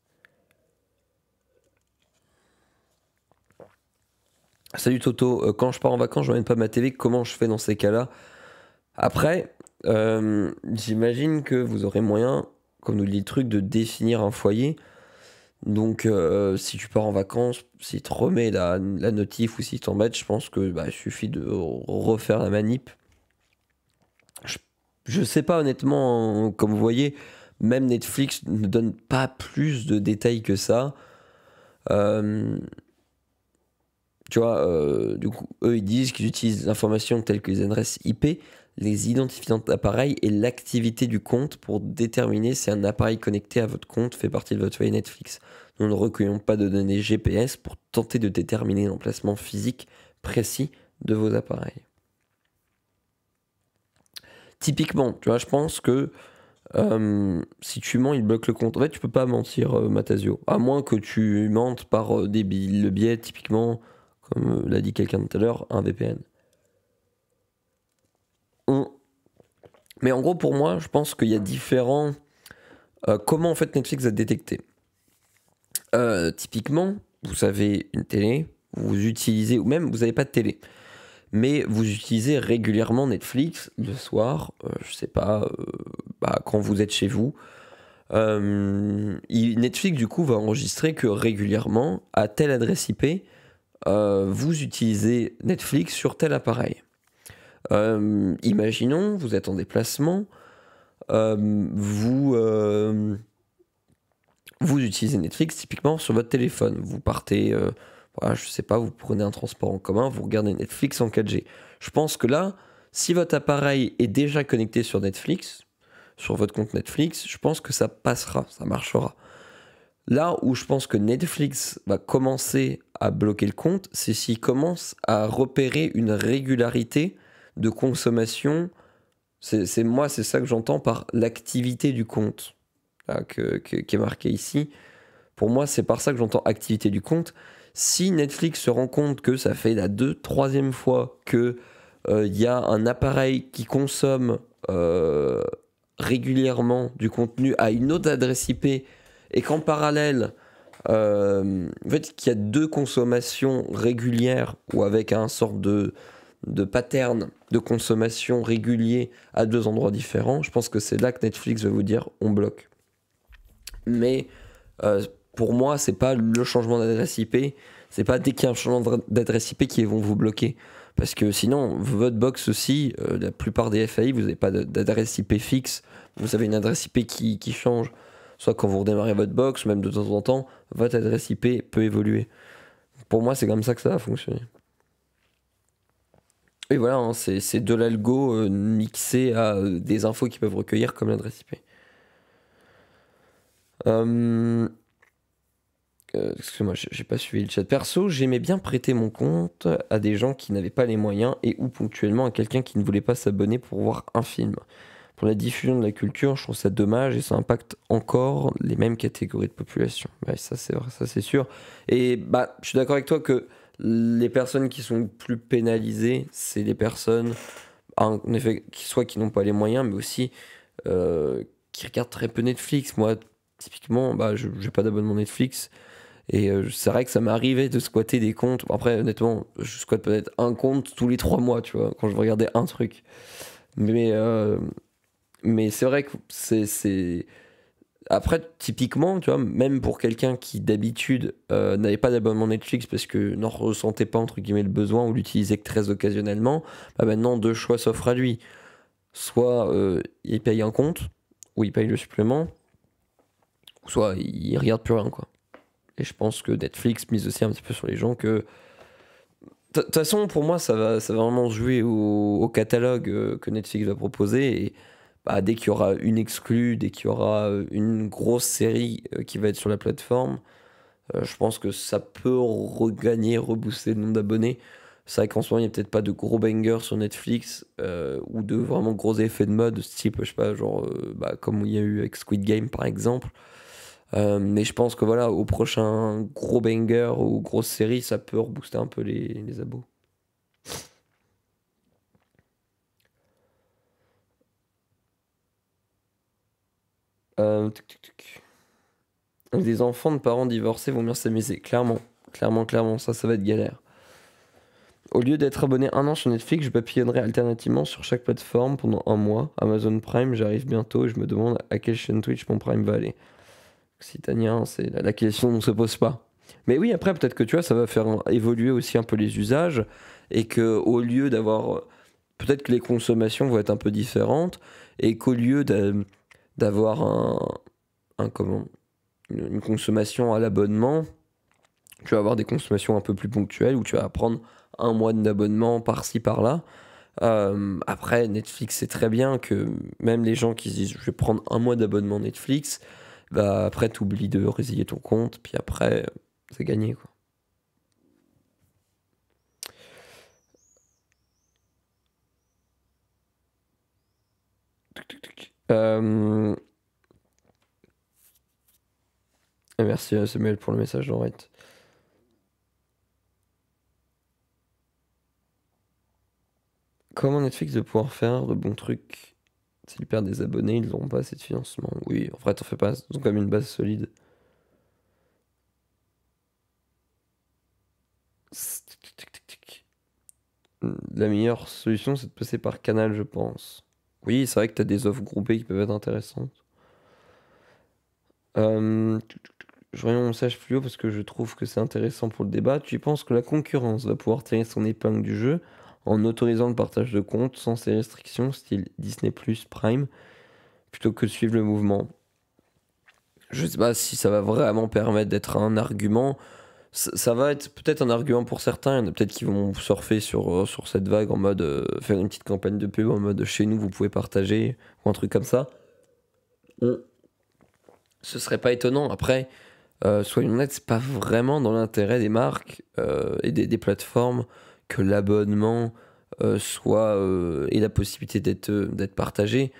Salut Toto, quand je pars en vacances, je n'emmène pas ma télé, comment je fais dans ces cas-là? Après, j'imagine que vous aurez moyen, comme nous dit le truc, de définir un foyer. Donc si tu pars en vacances, si tu remets la notif ou si tu t'embêtes, je pense que il suffit de refaire la manip. Je sais pas honnêtement, comme vous voyez, même Netflix ne donne pas plus de détails que ça. Tu vois, du coup, eux, ils disent qu'ils utilisent des informations telles que les adresses IP, les identifiants d'appareil et l'activité du compte pour déterminer si un appareil connecté à votre compte fait partie de votre foyer Netflix. Nous ne recueillons pas de données GPS pour tenter de déterminer l'emplacement physique précis de vos appareils. Typiquement, tu vois, je pense que si tu mens, il bloque le compte. En fait, tu peux pas mentir, Matasio. À moins que tu mentes par le biais, typiquement, comme l'a dit quelqu'un tout à l'heure, un VPN. Mais en gros, pour moi, je pense qu'il y a différents. Comment en fait Netflix a détecté. Typiquement, vous avez une télé, vous utilisez, ou même vous n'avez pas de télé, mais vous utilisez régulièrement Netflix le soir, je sais pas, quand vous êtes chez vous. Netflix du coup va enregistrer que régulièrement, à telle adresse IP, vous utilisez Netflix sur tel appareil. Imaginons, vous êtes en déplacement, vous utilisez Netflix typiquement sur votre téléphone. Vous partez, voilà, je sais pas, vous prenez un transport en commun, vous regardez Netflix en 4G. Je pense que là, si votre appareil est déjà connecté sur Netflix, sur votre compte Netflix, je pense que ça passera, ça marchera. Là où je pense que Netflix va commencer à bloquer le compte, c'est s'il commence à repérer une régularité de consommation. C'est ça que j'entends par l'activité du compte là, qui est marqué ici. Pour moi, c'est par ça que j'entends activité du compte. Si Netflix se rend compte que ça fait la troisième fois que y a un appareil qui consomme régulièrement du contenu à une autre adresse IP et qu'en parallèle, en fait, qu'il y a deux consommations régulières ou avec un sorte de pattern de consommation régulier à deux endroits différents, je pense que c'est là que Netflix va vous dire on bloque. Mais pour moi, c'est pas le changement d'adresse IP, c'est pas dès qu'il y a un changement d'adresse IP qui vont vous bloquer. Parce que sinon, votre box aussi, la plupart des FAI, vous n'avez pas d'adresse IP fixe, vous avez une adresse IP qui change. Soit quand vous redémarrez votre box, même de temps en temps, votre adresse IP peut évoluer. Pour moi, c'est comme ça que ça va fonctionner. Et voilà, hein, c'est de l'algo mixé à des infos qu'ils peuvent recueillir comme l'adresse IP. Excusez-moi, j'ai pas suivi le chat. Perso, j'aimais bien prêter mon compte à des gens qui n'avaient pas les moyens et ou ponctuellement à quelqu'un qui ne voulait pas s'abonner pour voir un film. Pour la diffusion de la culture, je trouve ça dommage et ça impacte encore les mêmes catégories de population. Ouais, ça c'est vrai, ça c'est sûr. Et je suis d'accord avec toi que les personnes qui sont plus pénalisées, c'est les personnes, en effet, soit qui n'ont pas les moyens, mais aussi qui regardent très peu Netflix. Moi, typiquement, je n'ai pas d'abonnement Netflix. Et c'est vrai que ça m'est arrivé de squatter des comptes. Après, honnêtement, je squatte peut-être un compte tous les 3 mois, tu vois, quand je regardais un truc. Mais c'est vrai que c'est. Après, typiquement, tu vois, même pour quelqu'un qui d'habitude n'avait pas d'abonnement Netflix parce que n'en ressentait pas, entre guillemets, le besoin ou l'utilisait que très occasionnellement, maintenant, deux choix s'offrent à lui. Soit il paye un compte, ou il paye le supplément, soit il regarde plus rien, quoi. Et je pense que Netflix mise aussi un petit peu sur les gens que. De toute façon, pour moi, ça va vraiment jouer au catalogue que Netflix va proposer. Et dès qu'il y aura une exclue, dès qu'il y aura une grosse série qui va être sur la plateforme, je pense que ça peut regagner, rebooster le nombre d'abonnés. C'est vrai qu'en ce moment, il n'y a peut-être pas de gros bangers sur Netflix ou de vraiment gros effets de mode, type, je sais pas, genre comme il y a eu avec Squid Game par exemple. Mais je pense que voilà, au prochain gros banger ou grosse série, ça peut rebooster un peu les abos. Tic, tic, tic. Des enfants de parents divorcés vont bien s'amuser. Clairement, clairement, ça va être galère. Au lieu d'être abonné un an sur Netflix, je papillonnerai alternativement sur chaque plateforme pendant un mois. Amazon Prime, j'arrive bientôt et je me demande à quelle chaîne Twitch mon Prime va aller. Occitanien, c'est la question ne se pose pas. Mais oui, après, peut-être que tu vois, ça va faire évoluer aussi un peu les usages et que au lieu d'avoir. Peut-être que les consommations vont être un peu différentes et qu'au lieu d'avoir comment, une consommation à l'abonnement, Tu vas avoir des consommations un peu plus ponctuelles où tu vas prendre un mois d'abonnement par-ci par-là. Après, Netflix, c'est très bien que même les gens qui se disent je vais prendre un mois d'abonnement Netflix, bah après, tu oublies de résilier ton compte, puis après, c'est gagné, quoi. Euh, Merci Samuel pour le message d'Henriette. Comment Netflix de pouvoir faire de bons trucs s'ils perdent des abonnés, ils n'auront pas assez de financement? Oui, en vrai, t'en fais pas, ils ont quand même une base solide. La meilleure solution, c'est de passer par Canal, je pense. Oui, c'est vrai que t'as des offres groupées qui peuvent être intéressantes. Euh, je reviens mon message plus haut parce que je trouve que c'est intéressant pour le débat. Tu penses que la concurrence va pouvoir tirer son épingle du jeu en autorisant le partage de comptes sans ces restrictions, style Disney Plus Prime, plutôt que de suivre le mouvement? Je sais pas si ça va vraiment permettre d'être un argument. Ça va être peut-être un argument pour certains. Il y en a peut-être qui vont surfer sur cette vague en mode faire une petite campagne de pub en mode chez nous vous pouvez partager ou un truc comme ça. On- Ce serait pas étonnant. Après, soyons honnêtes, c'est pas vraiment dans l'intérêt des marques et des plateformes que l'abonnement soit ait la possibilité d'être partagé.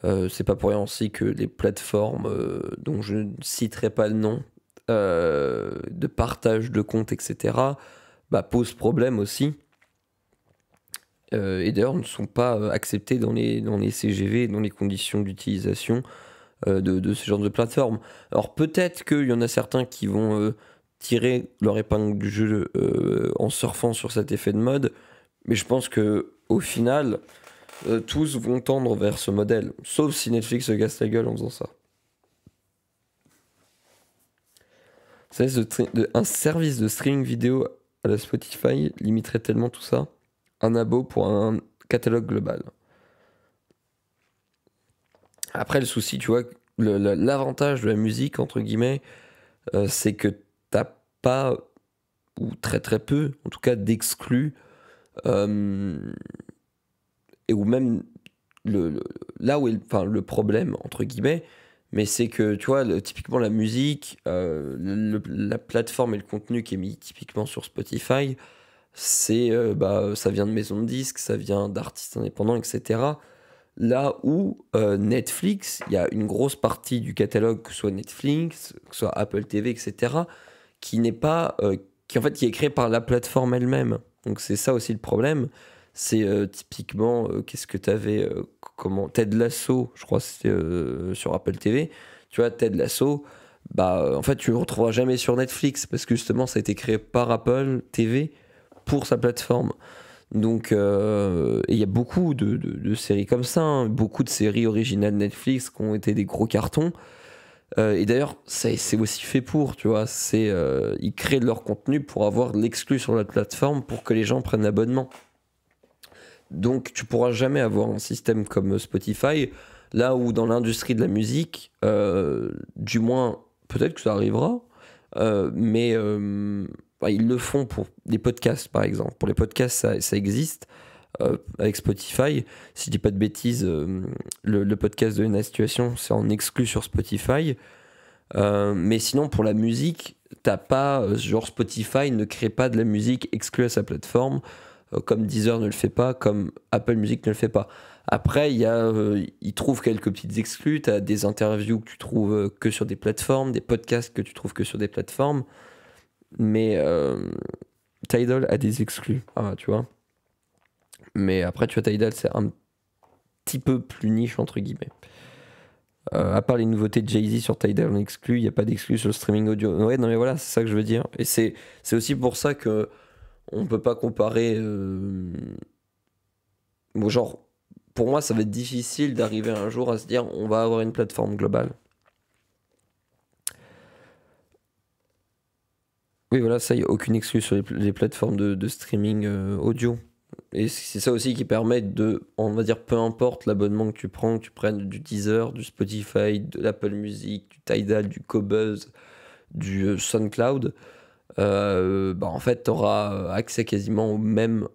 C'est pas pour rien aussi que les plateformes dont je ne citerai pas le nom de partage de comptes, etc., bah, posent problème aussi. Et d'ailleurs ne sont pas acceptés dans les CGV, dans les conditions d'utilisation de ce genre de plateforme. Alors peut-être qu'il y en a certains qui vont tirer leur épingle du jeu en surfant sur cet effet de mode, mais je pense que au final, tous vont tendre vers ce modèle, sauf si Netflix se casse la gueule en faisant ça. Un service de streaming vidéo à la Spotify limiterait tellement tout ça. Un abo pour un catalogue global. Après, le souci, tu vois, l'avantage de la musique, entre guillemets, c'est que t'as pas, ou très très peu, en tout cas, d'exclus, euh, et ou même là où est enfin, le problème, entre guillemets, mais c'est que, tu vois, typiquement la musique, la plateforme et le contenu qui est mis typiquement sur Spotify, c'est bah, ça vient de maisons de disques, ça vient d'artistes indépendants, etc. Là où Netflix, il y a une grosse partie du catalogue, que ce soit Netflix, que ce soit Apple TV, etc., qui n'est pas, qui en fait qui est créé par la plateforme elle-même. Donc c'est ça aussi le problème. C'est typiquement, qu'est-ce que tu avais, comment Ted Lasso, je crois, c'était sur Apple TV. Tu vois, Ted Lasso, bah en fait tu le retrouveras jamais sur Netflix parce que justement ça a été créé par Apple TV pour sa plateforme. Donc, et il y a beaucoup de séries comme ça, hein, beaucoup de séries originales Netflix qui ont été des gros cartons. Et d'ailleurs, c'est aussi fait pour, tu vois. Ils créent de leur contenu pour avoir l'exclu sur la plateforme pour que les gens prennent l'abonnement. Donc, tu pourras jamais avoir un système comme Spotify, là où dans l'industrie de la musique, du moins, peut-être que ça arrivera, mais bah, ils le font pour des podcasts, par exemple. Pour les podcasts, ça existe avec Spotify. Si je dis pas de bêtises, le podcast de la situation, c'est en exclu sur Spotify. Mais sinon, pour la musique, t'as pas, genre Spotify ne crée pas de la musique exclue à sa plateforme, comme Deezer ne le fait pas, comme Apple Music ne le fait pas. Après, ils trouvent quelques petites exclus, t'as des interviews que tu trouves que sur des plateformes, des podcasts que tu trouves que sur des plateformes, mais Tidal a des exclus, tu vois. Mais après, tu vois, Tidal, c'est un petit peu plus niche, entre guillemets. À part les nouveautés de Jay-Z sur Tidal en exclu, il n'y a pas d'exclu sur le streaming audio. Ouais, non mais voilà, c'est ça que je veux dire. Et c'est aussi pour ça que on peut pas comparer. Bon, genre, pour moi, ça va être difficile d'arriver un jour à se dire on va avoir une plateforme globale. Oui, voilà, ça, il n'y a aucune exclu sur les plateformes de streaming audio. Et c'est ça aussi qui permet de, on va dire, peu importe l'abonnement que tu prennes du Deezer, du Spotify, de l'Apple Music, du Tidal, du Qobuz, du SoundCloud, en fait, tu auras accès quasiment au même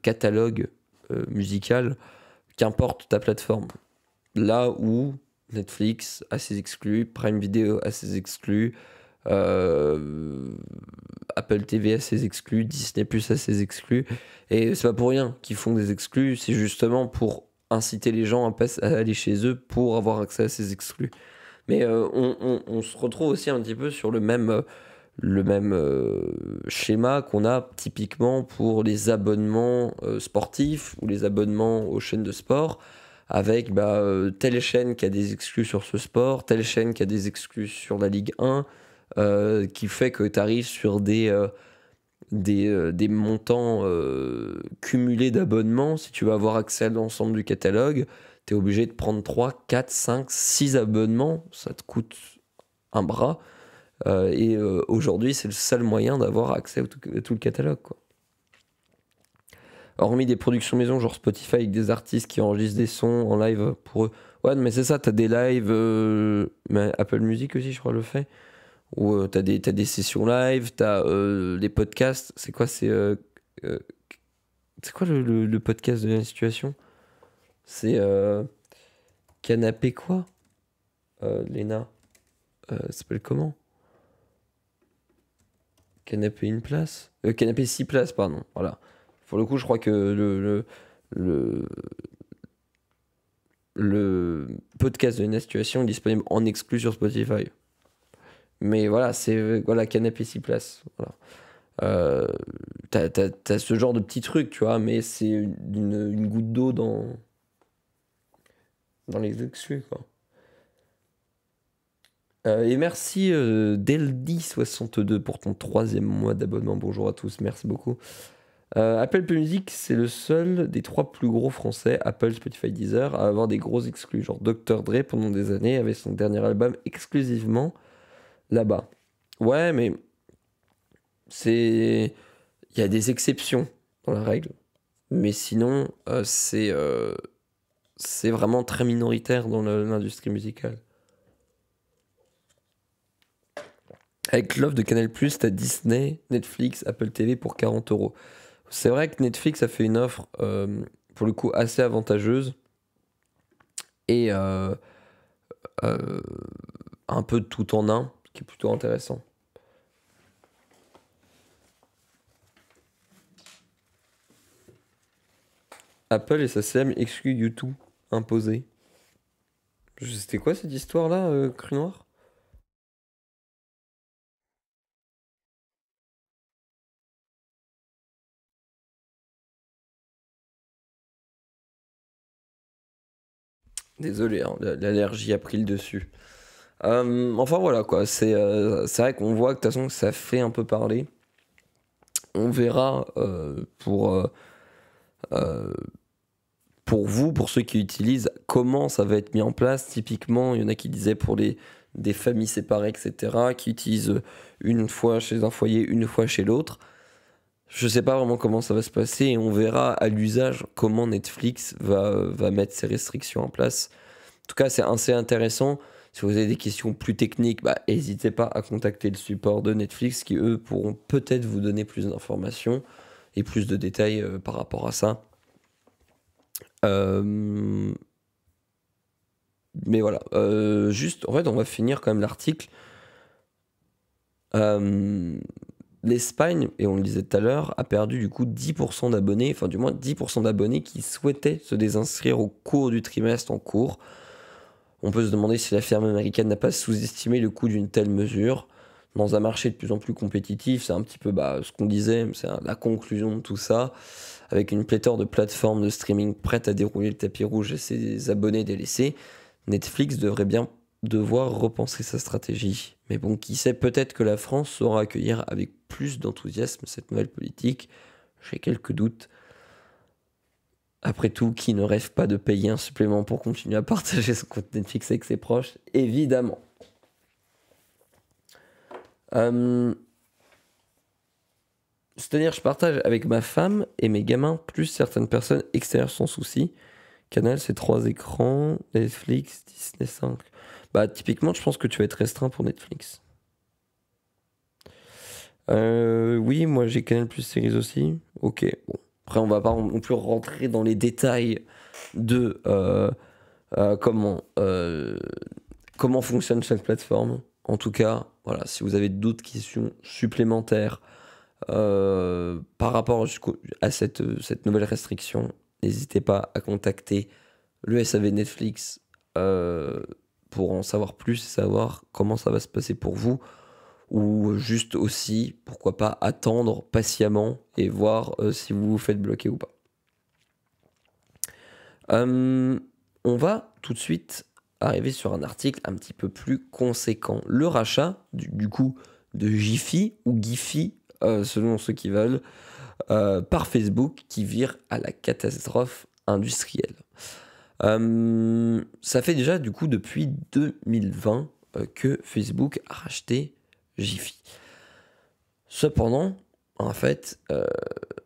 catalogue musical, qu'importe ta plateforme. Là où Netflix a ses exclus, Prime Video a ses exclus, Apple TV a ses exclus, Disney Plus a ses exclus, et c'est pas pour rien qu'ils font des exclus, c'est justement pour inciter les gens à aller chez eux pour avoir accès à ces exclus. Mais on se retrouve aussi un petit peu sur le même schéma qu'on a typiquement pour les abonnements sportifs ou les abonnements aux chaînes de sport, avec telle chaîne qui a des exclus sur ce sport, telle chaîne qui a des exclus sur la Ligue 1, qui fait que tu arrives sur des montants cumulés d'abonnements. Si tu veux avoir accès à l'ensemble du catalogue, tu es obligé de prendre 3, 4, 5, 6 abonnements. Ça te coûte un bras. Et aujourd'hui, c'est le seul moyen d'avoir accès à tout le catalogue, quoi. Hormis des productions maison, genre Spotify, avec des artistes qui enregistrent des sons en live pour eux. Ouais, mais c'est ça, t'as des lives, mais Apple Music aussi, je crois, le fait. Où t'as des sessions live, t'as des podcasts. C'est quoi, c'est quoi le podcast de la situation? C'est Canapé quoi? Léna, ça s'appelle comment? Canapé une place? Canapé 6 places, pardon. Voilà. Pour le coup, je crois que le, le podcast de la situation est disponible en exclu sur Spotify. Mais voilà, c'est voilà, Canapé 6 places. Voilà. T'as ce genre de petits trucs, tu vois, mais c'est une goutte d'eau dans les exclus, quoi. Et merci Deldi62 pour ton 3e mois d'abonnement. Bonjour à tous, merci beaucoup. Apple Music, c'est le seul des 3 plus gros français, Apple, Spotify, Deezer, à avoir des gros exclus. Genre Dr. Dre, pendant des années, avait son dernier album exclusivement là-bas. Ouais, mais il y a des exceptions dans la règle. Mais sinon, c'est vraiment très minoritaire dans l'industrie musicale. Avec l'offre de Canal+, t'as Disney, Netflix, Apple TV pour 40€. C'est vrai que Netflix a fait une offre, pour le coup, assez avantageuse. Et un peu de tout en un, ce qui est plutôt intéressant. Apple et sa CM excluent YouTube imposé. C'était quoi cette histoire-là, Cru Noir? Désolé, hein, l'allergie a pris le dessus. Enfin voilà quoi, c'est vrai qu'on voit que de toute façon ça fait un peu parler. On verra pour vous, pour ceux qui utilisent, comment ça va être mis en place. Typiquement, il y en a qui disaient pour des familles séparées, etc., qui utilisent une fois chez un foyer, une fois chez l'autre. Je sais pas vraiment comment ça va se passer et on verra à l'usage comment Netflix va mettre ces restrictions en place. En tout cas, c'est assez intéressant. Si vous avez des questions plus techniques, n'hésitez pas à contacter le support de Netflix qui, eux, pourront peut-être vous donner plus d'informations et plus de détails par rapport à ça. Mais voilà. Juste, en fait, on va finir quand même l'article. L'Espagne, et on le disait tout à l'heure, a perdu du coup 10% d'abonnés, enfin du moins 10% d'abonnés qui souhaitaient se désinscrire au cours du trimestre en cours. On peut se demander si la firme américaine n'a pas sous-estimé le coût d'une telle mesure. Dans un marché de plus en plus compétitif, c'est un petit peu ce qu'on disait, c'est la conclusion de tout ça, avec une pléthore de plateformes de streaming prêtes à dérouler le tapis rouge et ses abonnés délaissés. Netflix devrait bien devoir repenser sa stratégie. Mais bon, qui sait, peut-être que la France saura accueillir avec plus d'enthousiasme cette nouvelle politique. J'ai quelques doutes. Après tout, qui ne rêve pas de payer un supplément pour continuer à partager son compte Netflix avec ses proches? Évidemment. C'est-à-dire, je partage avec ma femme et mes gamins, plus certaines personnes extérieures sans souci. Canal, c'est 3 écrans. Netflix, Disney 5. Typiquement, je pense que tu vas être restreint pour Netflix. Oui, moi j'ai Canal Plus Series aussi. Ok, bon. Après, on va pas non plus rentrer dans les détails de comment fonctionne chaque plateforme. En tout cas, voilà, si vous avez d'autres questions supplémentaires par rapport à cette nouvelle restriction, n'hésitez pas à contacter le SAV Netflix pour en savoir plus et savoir comment ça va se passer pour vous. Ou juste aussi, pourquoi pas, attendre patiemment et voir si vous vous faites bloquer ou pas. On va tout de suite arriver sur un article un petit peu plus conséquent. Le rachat, du coup, de Giphy ou Giphy, selon ceux qui veulent, par Facebook, qui vire à la catastrophe industrielle. Ça fait déjà, du coup, depuis 2020 que Facebook a racheté Giphy. Cependant, en fait,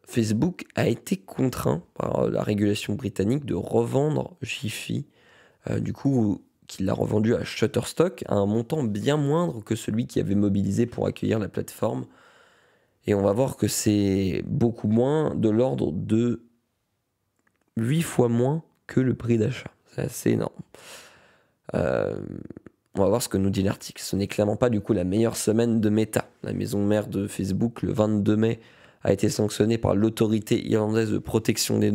Facebook a été contraint par la régulation britannique de revendre Giphy, du coup, qu'il l'a revendu à Shutterstock à un montant bien moindre que celui qui avait mobilisé pour accueillir la plateforme. Et on va voir que c'est beaucoup moins, de l'ordre de 8 fois moins que le prix d'achat. C'est assez énorme. On va voir ce que nous dit l'article. Ce n'est clairement pas du coup la meilleure semaine de Meta. La maison mère de Facebook, le 22 mai, a été sanctionnée par l'autorité irlandaise de protection des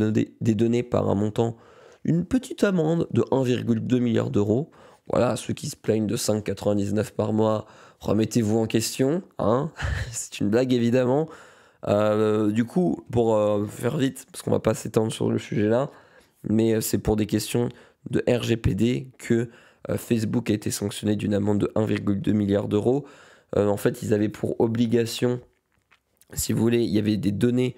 données par un montant, une petite amende de 1,2 milliard d'euros. Voilà, ceux qui se plaignent de 5,99 par mois, remettez-vous en question. Hein. C'est une blague évidemment. Du coup, pour faire vite, parce qu'on va pas s'étendre sur le sujet là, mais c'est pour des questions de RGPD que Facebook a été sanctionné d'une amende de 1,2 milliard d'euros. En fait, ils avaient pour obligation, si vous voulez, il y avait des données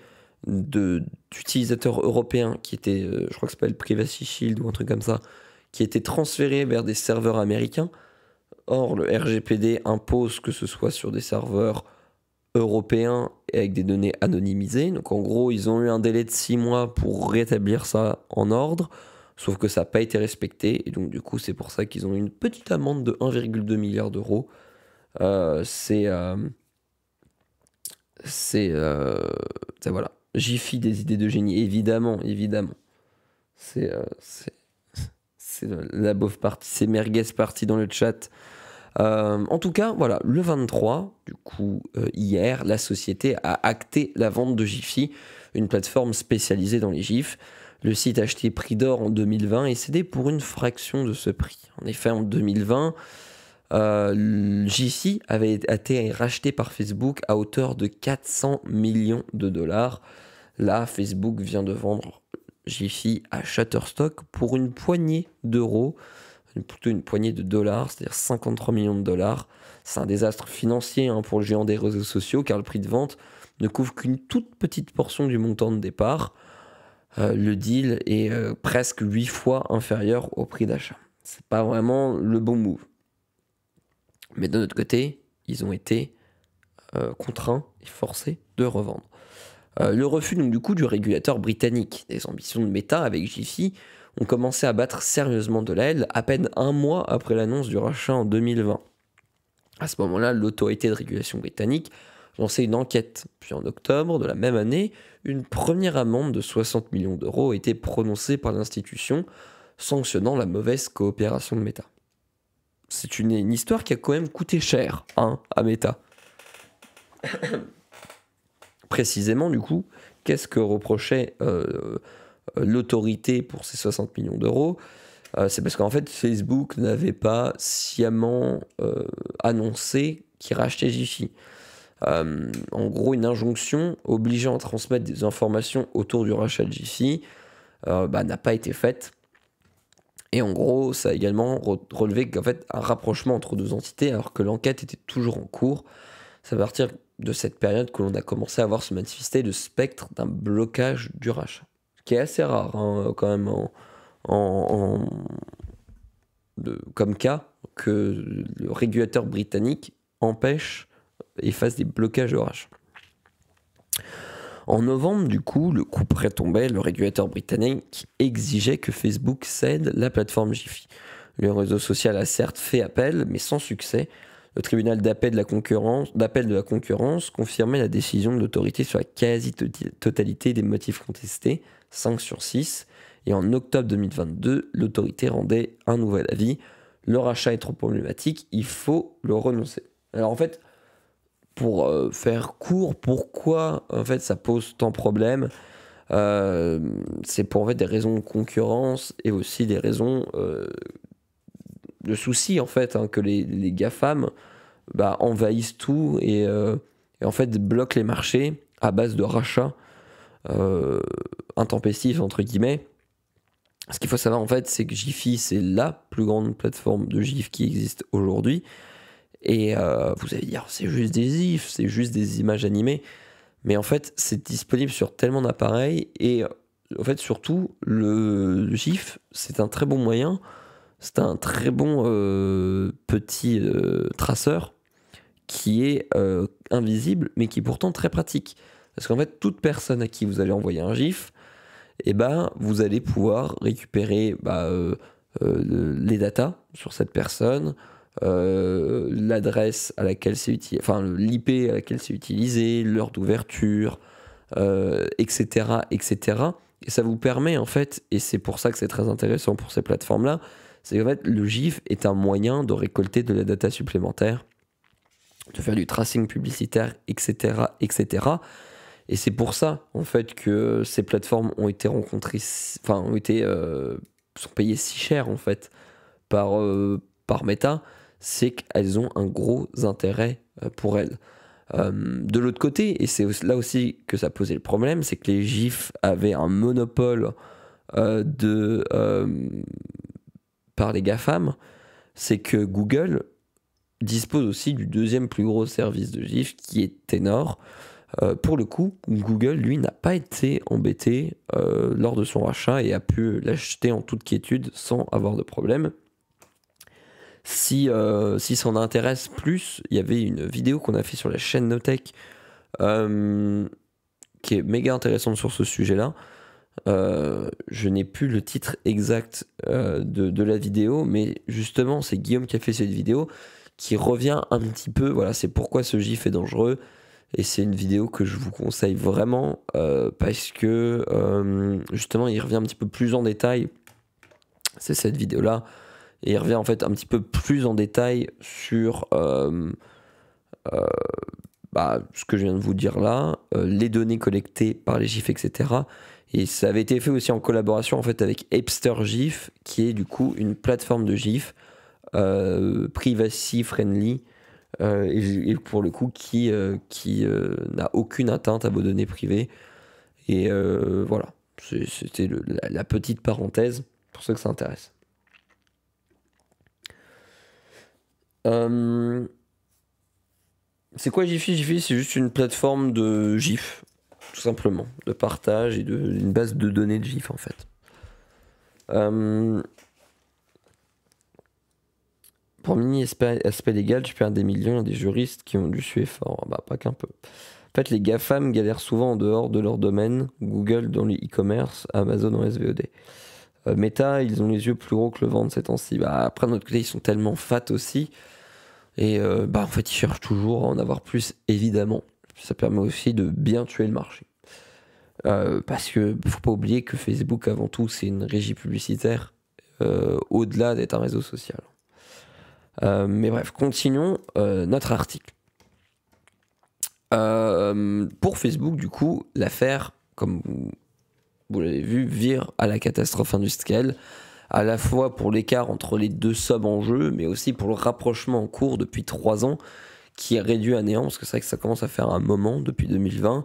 d'utilisateurs européens qui étaient, je crois que ça s'appelle Privacy Shield ou un truc comme ça, qui étaient transférées vers des serveurs américains. Or, le RGPD impose que ce soit sur des serveurs européens et avec des données anonymisées. Donc en gros, ils ont eu un délai de 6 mois pour rétablir ça en ordre, sauf que ça n'a pas été respecté. Et donc du coup, c'est pour ça qu'ils ont eu une petite amende de 1,2 milliard d'euros. Voilà. Giphy, des idées de génie, évidemment, évidemment. C'est la beauf partie, c'est merguez partie dans le chat. En tout cas, voilà, le 23, du coup, hier, la société a acté la vente de Giphy, une plateforme spécialisée dans les gifs. Le site acheté prix d'or en 2020 est cédé pour une fraction de ce prix. En effet, en 2020, Giphy avait été racheté par Facebook à hauteur de 400 millions de dollars. Là, Facebook vient de vendre Giphy à Shutterstock pour une poignée d'euros, plutôt une poignée de dollars, c'est-à-dire 53 millions de dollars. C'est un désastre financier pour le géant des réseaux sociaux, car le prix de vente ne couvre qu'une toute petite portion du montant de départ. Le deal est presque 8 fois inférieur au prix d'achat. C'est pas vraiment le bon move. Mais de notre côté, ils ont été contraints et forcés de revendre. Le refus donc, du coup du régulateur britannique des ambitions de Meta avec Giphy ont commencé à battre sérieusement de l'aile à peine un mois après l'annonce du rachat en 2020. À ce moment-là, l'autorité de régulation britannique lançait une enquête. Puis en octobre de la même année, une première amende de 60 millions d'euros a été prononcée par l'institution, sanctionnant la mauvaise coopération de Meta. C'est une histoire qui a quand même coûté cher à Meta. Précisément, du coup, qu'est-ce que reprochait l'autorité pour ces 60 millions d'euros? C'est parce qu'en fait, Facebook n'avait pas sciemment annoncé qu'il rachetait Giphy. En gros, une injonction obligeant à transmettre des informations autour du rachat de Giphy n'a pas été faite. Et en gros, ça a également relevé qu'en fait, un rapprochement entre deux entités, alors que l'enquête était toujours en cours. C'est à partir de cette période que l'on a commencé à voir se manifester le spectre d'un blocage du rachat. Ce qui est assez rare, quand même, comme cas, que le régulateur britannique empêche et fasse des blocages de rachat. En novembre, du coup, le coup près tombait, le régulateur britannique exigeait que Facebook cède la plateforme Giphy. Le réseau social a certes fait appel, mais sans succès. Le tribunal d'appel de la concurrence confirmait la décision de l'autorité sur la quasi-totalité des motifs contestés, 5 sur 6. Et en octobre 2022, l'autorité rendait un nouvel avis. Le rachat est trop problématique, il faut le renoncer. Alors en fait, pour faire court, pourquoi en fait ça pose tant de problèmes, c'est pour en fait des raisons de concurrence et aussi des raisons de soucis en fait, hein, que les GAFAM envahissent tout et en fait bloquent les marchés à base de rachats intempestifs entre guillemets. Ce qu'il faut savoir en fait, c'est que Jiffy, c'est la plus grande plateforme de GIF qui existe aujourd'hui. Et vous allez dire, c'est juste des GIFs, c'est juste des images animées. Mais en fait, c'est disponible sur tellement d'appareils. Et en fait, surtout, le GIF, c'est un très bon moyen. C'est un très bon petit traceur qui est invisible, mais qui est pourtant très pratique. Parce qu'en fait, toute personne à qui vous allez envoyer un GIF, vous allez pouvoir récupérer les datas sur cette personne, l'adresse à laquelle c'est utilisé, enfin l'IP à laquelle c'est utilisé, l'heure d'ouverture, etc., etc. Et ça vous permet en fait, et c'est pour ça que c'est très intéressant pour ces plateformes-là, c'est qu'en fait le GIF est un moyen de récolter de la data supplémentaire, de faire du tracing publicitaire, etc., etc. Et c'est pour ça en fait que ces plateformes ont été sont payées si cher en fait par Meta, c'est qu'elles ont un gros intérêt pour elles. De l'autre côté, et c'est là aussi que ça posait le problème, c'est que les GIFs avaient un monopole par les GAFAM, c'est que Google dispose aussi du deuxième plus gros service de GIF qui est Tenor. Pour le coup, Google, lui, n'a pas été embêté lors de son rachat et a pu l'acheter en toute quiétude sans avoir de problème. Si ça en intéresse plus, il y avait une vidéo qu'on a fait sur la chaîne Notech qui est méga intéressante sur ce sujet-là. Je n'ai plus le titre exact de la vidéo, mais justement, c'est Guillaume qui a fait cette vidéo qui revient un petit peu. Voilà, c'est pourquoi ce GIF est dangereux. Et c'est une vidéo que je vous conseille vraiment parce que justement il revient un petit peu plus en détail. C'est cette vidéo-là. Et il revient en fait un petit peu plus en détail sur ce que je viens de vous dire là, les données collectées par les GIFs, etc. Et ça avait été fait aussi en collaboration en fait avec Epster GIF, qui est du coup une plateforme de GIF privacy friendly. Et pour le coup qui n'a aucune atteinte à vos données privées. Et voilà, c'était la petite parenthèse pour ceux que ça intéresse. C'est quoi Jiffy? Jiffy, c'est juste une plateforme de GIF, tout simplement, de partage et une base de données de GIF en fait. Pour mini aspect légal, tu perds des millions à des juristes qui ont dû suer fort. Pas qu'un peu. En fait, les GAFAM galèrent souvent en dehors de leur domaine. Google dans les e-commerce, Amazon en SVOD. Meta, ils ont les yeux plus gros que le ventre ces temps-ci. Après, de notre côté, ils sont tellement fat aussi. Et en fait, ils cherchent toujours à en avoir plus, évidemment. Ça permet aussi de bien tuer le marché. Parce que faut pas oublier que Facebook, avant tout, c'est une régie publicitaire, au-delà d'être un réseau social. Mais bref, continuons notre article. Pour Facebook, du coup, l'affaire, comme vous l'avez vu, vire à la catastrophe industrielle, à la fois pour l'écart entre les deux subs en jeu, mais aussi pour le rapprochement en cours depuis 3 ans, qui est réduit à néant, parce que c'est vrai que ça commence à faire un moment depuis 2020.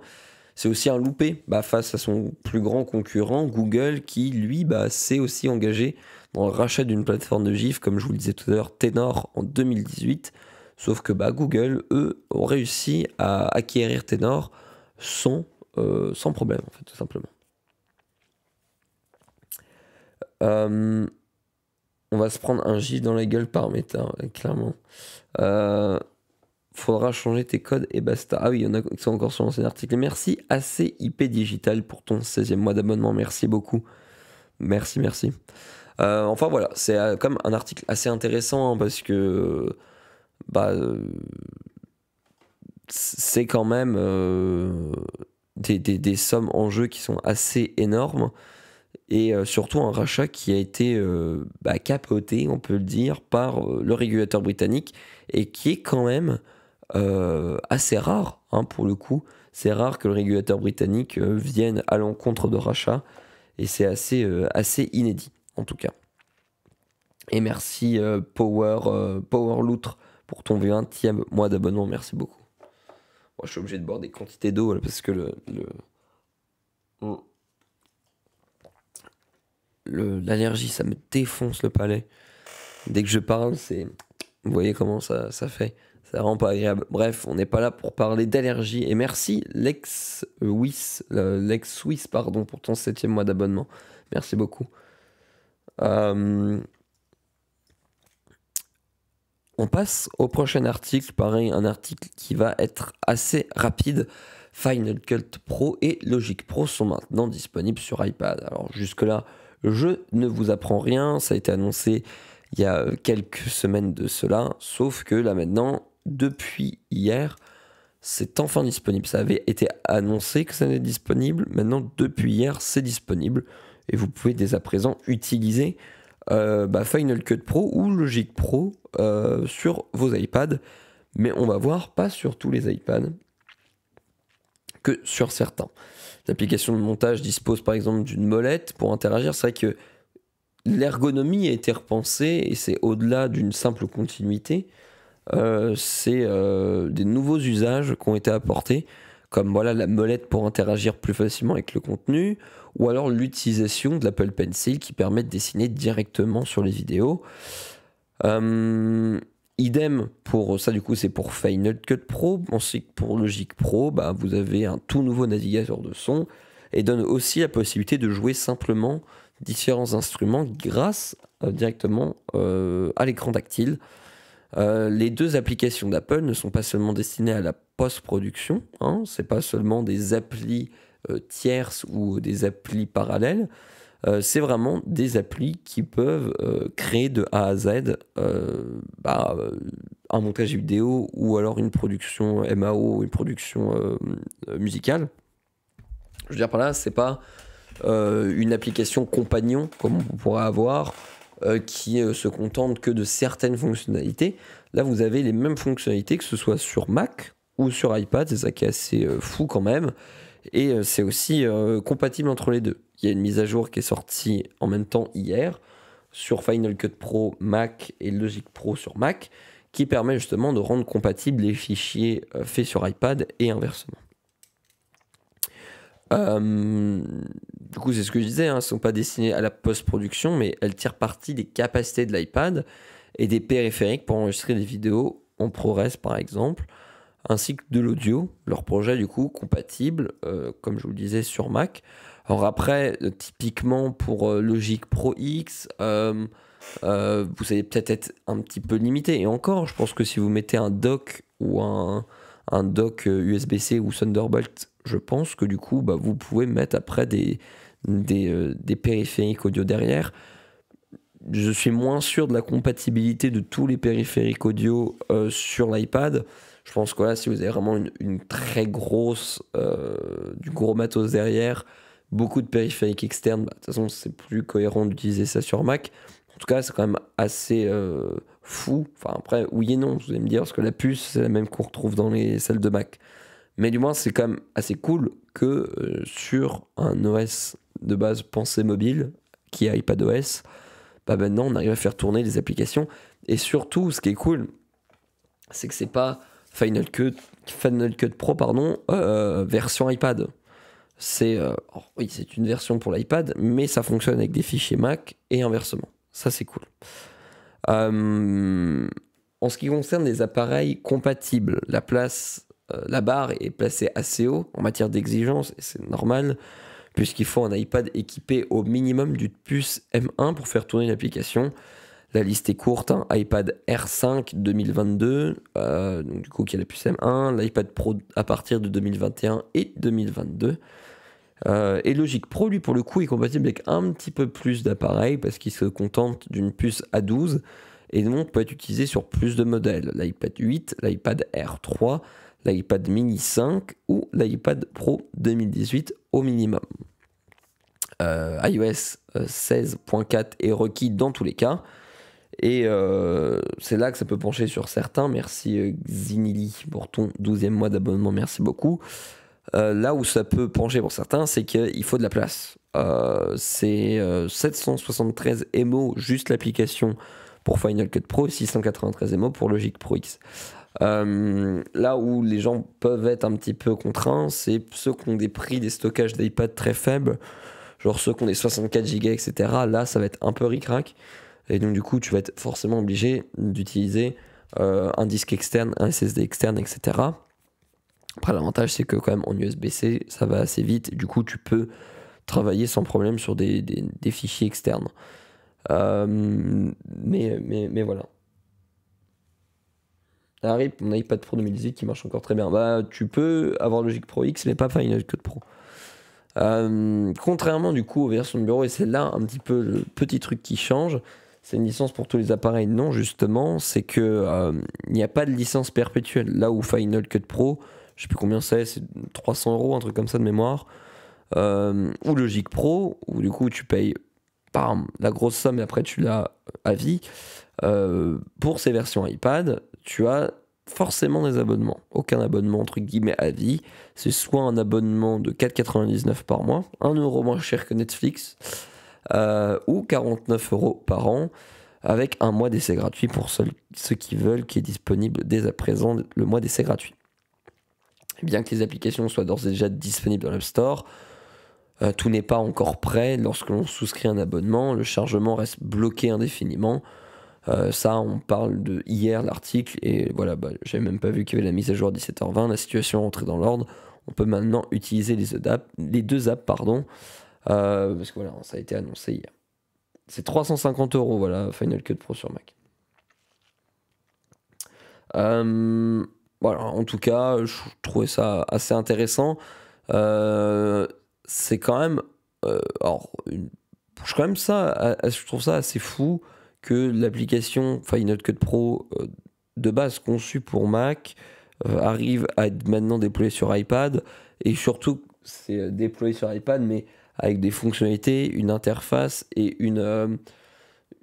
C'est aussi un loupé face à son plus grand concurrent, Google, qui, lui, s'est aussi engagé dans le rachat d'une plateforme de GIF, comme je vous le disais tout à l'heure, Tenor, en 2018. Sauf que Google, eux, ont réussi à acquérir Tenor sans problème, en fait, tout simplement. On va se prendre un GIF dans la gueule par Meta, clairement. Faudra changer tes codes et basta. Ah oui, il y en a qui sont encore sur l'ancien article. Merci ACIP Digital pour ton 16e mois d'abonnement. Merci beaucoup. Merci. Enfin voilà, c'est comme un article assez intéressant parce que c'est quand même des sommes en jeu qui sont assez énormes. Et surtout un rachat qui a été capoté, on peut le dire, par le régulateur britannique et qui est quand même assez rare, hein, pour le coup. C'est rare que le régulateur britannique vienne à l'encontre de rachats et c'est assez inédit en tout cas. Et merci Power Loutre pour ton 20e mois d'abonnement, merci beaucoup. Moi, je suis obligé de boire des quantités d'eau là, parce que l'allergie, ça me défonce le palais. Dès que je parle, vous voyez comment ça fait. Ça rend pas agréable. Bref, on n'est pas là pour parler d'allergie. Et merci l'ex-Swiss, pardon, pour ton 7e mois d'abonnement. Merci beaucoup. On passe au prochain article. Pareil, un article qui va être assez rapide. Final Cut Pro et Logic Pro sont maintenant disponibles sur iPad. Alors jusque-là, je ne vous apprends rien. Ça a été annoncé il y a quelques semaines de cela. Sauf que là maintenant, depuis hier, c'est enfin disponible. Ça avait été annoncé que ça n'était disponible. Maintenant, depuis hier, c'est disponible. Et vous pouvez dès à présent utiliser Final Cut Pro ou Logic Pro sur vos iPads. Mais on va voir, pas sur tous les iPads, que sur certains. L'application de montage dispose par exemple d'une molette pour interagir. C'est vrai que l'ergonomie a été repensée et c'est au-delà d'une simple continuité. C'est des nouveaux usages qui ont été apportés, comme voilà, la molette pour interagir plus facilement avec le contenu, ou alors l'utilisation de l'Apple Pencil qui permet de dessiner directement sur les vidéos. Idem pour ça, du coup, c'est pour Final Cut Pro. Ensuite, pour Logic Pro, vous avez un tout nouveau navigateur de son et donne aussi la possibilité de jouer simplement différents instruments grâce directement à l'écran tactile. Les deux applications d'Apple ne sont pas seulement destinées à la post-production, hein, c'est pas seulement des applis tierces ou des applis parallèles, c'est vraiment des applis qui peuvent créer de A à Z un montage vidéo ou alors une production MAO, une production musicale. Je veux dire par là, c'est pas une application compagnon comme on pourrait avoir qui se contente que de certaines fonctionnalités. Là, vous avez les mêmes fonctionnalités que ce soit sur Mac ou sur iPad, c'est ça qui est assez fou quand même. Et c'est aussi compatible entre les deux. Il y a une mise à jour qui est sortie en même temps hier sur Final Cut Pro Mac et Logic Pro sur Mac qui permet justement de rendre compatibles les fichiers faits sur iPad et inversement. Du coup, c'est ce que je disais, hein, elles ne sont pas destinées à la post-production, mais elles tirent parti des capacités de l'iPad et des périphériques pour enregistrer des vidéos en ProRes par exemple, ainsi que de l'audio. Leur projet, du coup, compatible, comme je vous le disais, sur Mac. Alors après, typiquement pour Logic Pro X, vous allez peut-être être un petit peu limité. Et encore, je pense que si vous mettez un dock ou un dock USB-C ou Thunderbolt, je pense que du coup, vous pouvez mettre après des périphériques audio derrière. Je suis moins sûr de la compatibilité de tous les périphériques audio sur l'iPad. Je pense que là, si vous avez vraiment une très grosse, du gros matos derrière, beaucoup de périphériques externes, de toute façon, c'est plus cohérent d'utiliser ça sur Mac. En tout cas, c'est quand même assez fou. Enfin, après, oui et non, vous allez me dire, parce que la puce, c'est la même qu'on retrouve dans les salles de Mac. Mais du moins, c'est quand même assez cool que sur un OS de base pensé mobile, qui est iPadOS, maintenant, on arrive à faire tourner les applications. Et surtout, ce qui est cool, c'est que c'est pas Final Cut Pro, version iPad. Oui, c'est une version pour l'iPad, mais ça fonctionne avec des fichiers Mac et inversement. Ça, c'est cool. En ce qui concerne les appareils compatibles, la barre est placée assez haut en matière d'exigence, et c'est normal, puisqu'il faut un iPad équipé au minimum d'une puce M1 pour faire tourner l'application. La liste est courte, hein. iPad R5 2022, donc du coup qui a la puce M1, l'iPad Pro à partir de 2021 et 2022. Et Logic Pro, lui, pour le coup, est compatible avec un petit peu plus d'appareils parce qu'il se contente d'une puce A12 et donc peut être utilisé sur plus de modèles. L'iPad 8, l'iPad Air 3, l'iPad mini 5 ou l'iPad Pro 2018 au minimum. iOS 16.4 est requis dans tous les cas. Et c'est là que ça peut pencher sur certains. Merci Xinili pour ton 12e mois d'abonnement, merci beaucoup. Là où ça peut pencher pour certains, c'est qu'il faut de la place. C'est 773 MO juste l'application pour Final Cut Pro, 693 MO pour Logic Pro X. Là où les gens peuvent être un petit peu contraints, c'est ceux qui ont des prix des stockages d'iPad très faibles, genre ceux qui ont des 64 Go, etc. Là, ça va être un peu ric-rac. Et donc, du coup, tu vas être forcément obligé d'utiliser un disque externe, un SSD externe, etc. Après, l'avantage, c'est que quand même, en USB-C, ça va assez vite. Du coup, tu peux travailler sans problème sur des fichiers externes. Mais voilà. RIP, mon iPad Pro 2018 qui marche encore très bien. Bah, tu peux avoir Logic Pro X, mais pas Final Cut Pro. Contrairement du coup aux versions de bureau, et c'est là un petit peu le petit truc qui change, c'est une licence pour tous les appareils. Non, justement, c'est que il n'y a pas de licence perpétuelle. Là où Final Cut Pro, je sais plus combien c'est 300 €, un truc comme ça de mémoire, ou Logic Pro, où du coup tu payes la grosse somme et après tu l'as à vie. Pour ces versions iPad, tu as forcément des abonnements. Aucun abonnement entre guillemets à vie. C'est soit un abonnement de 4,99 par mois, 1 € moins cher que Netflix, ou 49 € par an, avec un mois d'essai gratuit pour ceux qui veulent, qui est disponible dès à présent, le mois d'essai gratuit. Et bien que les applications soient d'ores et déjà disponibles dans l'App Store, tout n'est pas encore prêt. Lorsque l'on souscrit un abonnement, le chargement reste bloqué indéfiniment. Ça, on parle de hier, l'article, et voilà, j'avais même pas vu qu'il y avait la mise à jour à 17h20, la situation est rentrée dans l'ordre. On peut maintenant utiliser les deux apps, parce que voilà, ça a été annoncé hier. C'est 350 €, voilà, Final Cut Pro sur Mac. Voilà, en tout cas, je trouvais ça assez intéressant. C'est quand même, je trouve ça assez fou que l'application Final Cut Pro de base conçue pour Mac arrive à être maintenant déployée sur iPad, et surtout c'est déployé sur iPad mais avec des fonctionnalités, une interface et une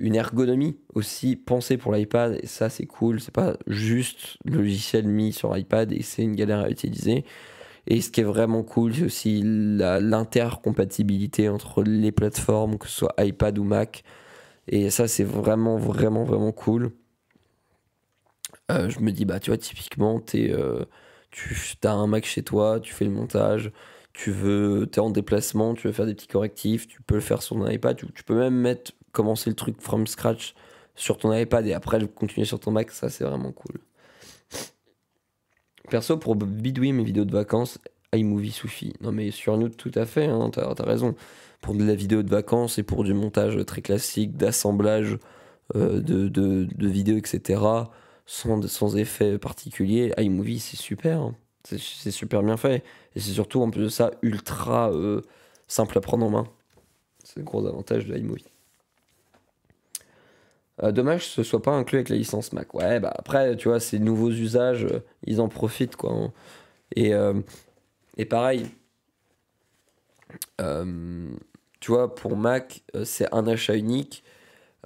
ergonomie aussi pensée pour l'iPad, et ça c'est cool, c'est pas juste le logiciel mis sur iPad et c'est une galère à utiliser. Et ce qui est vraiment cool, c'est aussi l'intercompatibilité entre les plateformes, que ce soit iPad ou Mac. Et ça, c'est vraiment, vraiment, vraiment cool. Je me dis, bah, tu vois, typiquement, tu as un Mac chez toi, tu fais le montage, t'es en déplacement, tu veux faire des petits correctifs, tu peux le faire sur ton iPad. Tu peux même commencer le truc from scratch sur ton iPad et après le continuer sur ton Mac. Ça, c'est vraiment cool. Perso, pour bidouiller mes vidéos de vacances, iMovie suffit. Non, mais sur nous, tout à fait, hein, t'as raison. Pour de la vidéo de vacances et pour du montage très classique, d'assemblage de vidéos, etc., sans effet particulier, iMovie, c'est super. Hein. C'est super bien fait. Et c'est surtout, en plus de ça, ultra simple à prendre en main. C'est le gros avantage de iMovie. Dommage que ce soit pas inclus avec la licence Mac. Ouais, bah après, tu vois, ces nouveaux usages, ils en profitent, quoi. Hein. Et pareil, tu vois, pour Mac, c'est un achat unique,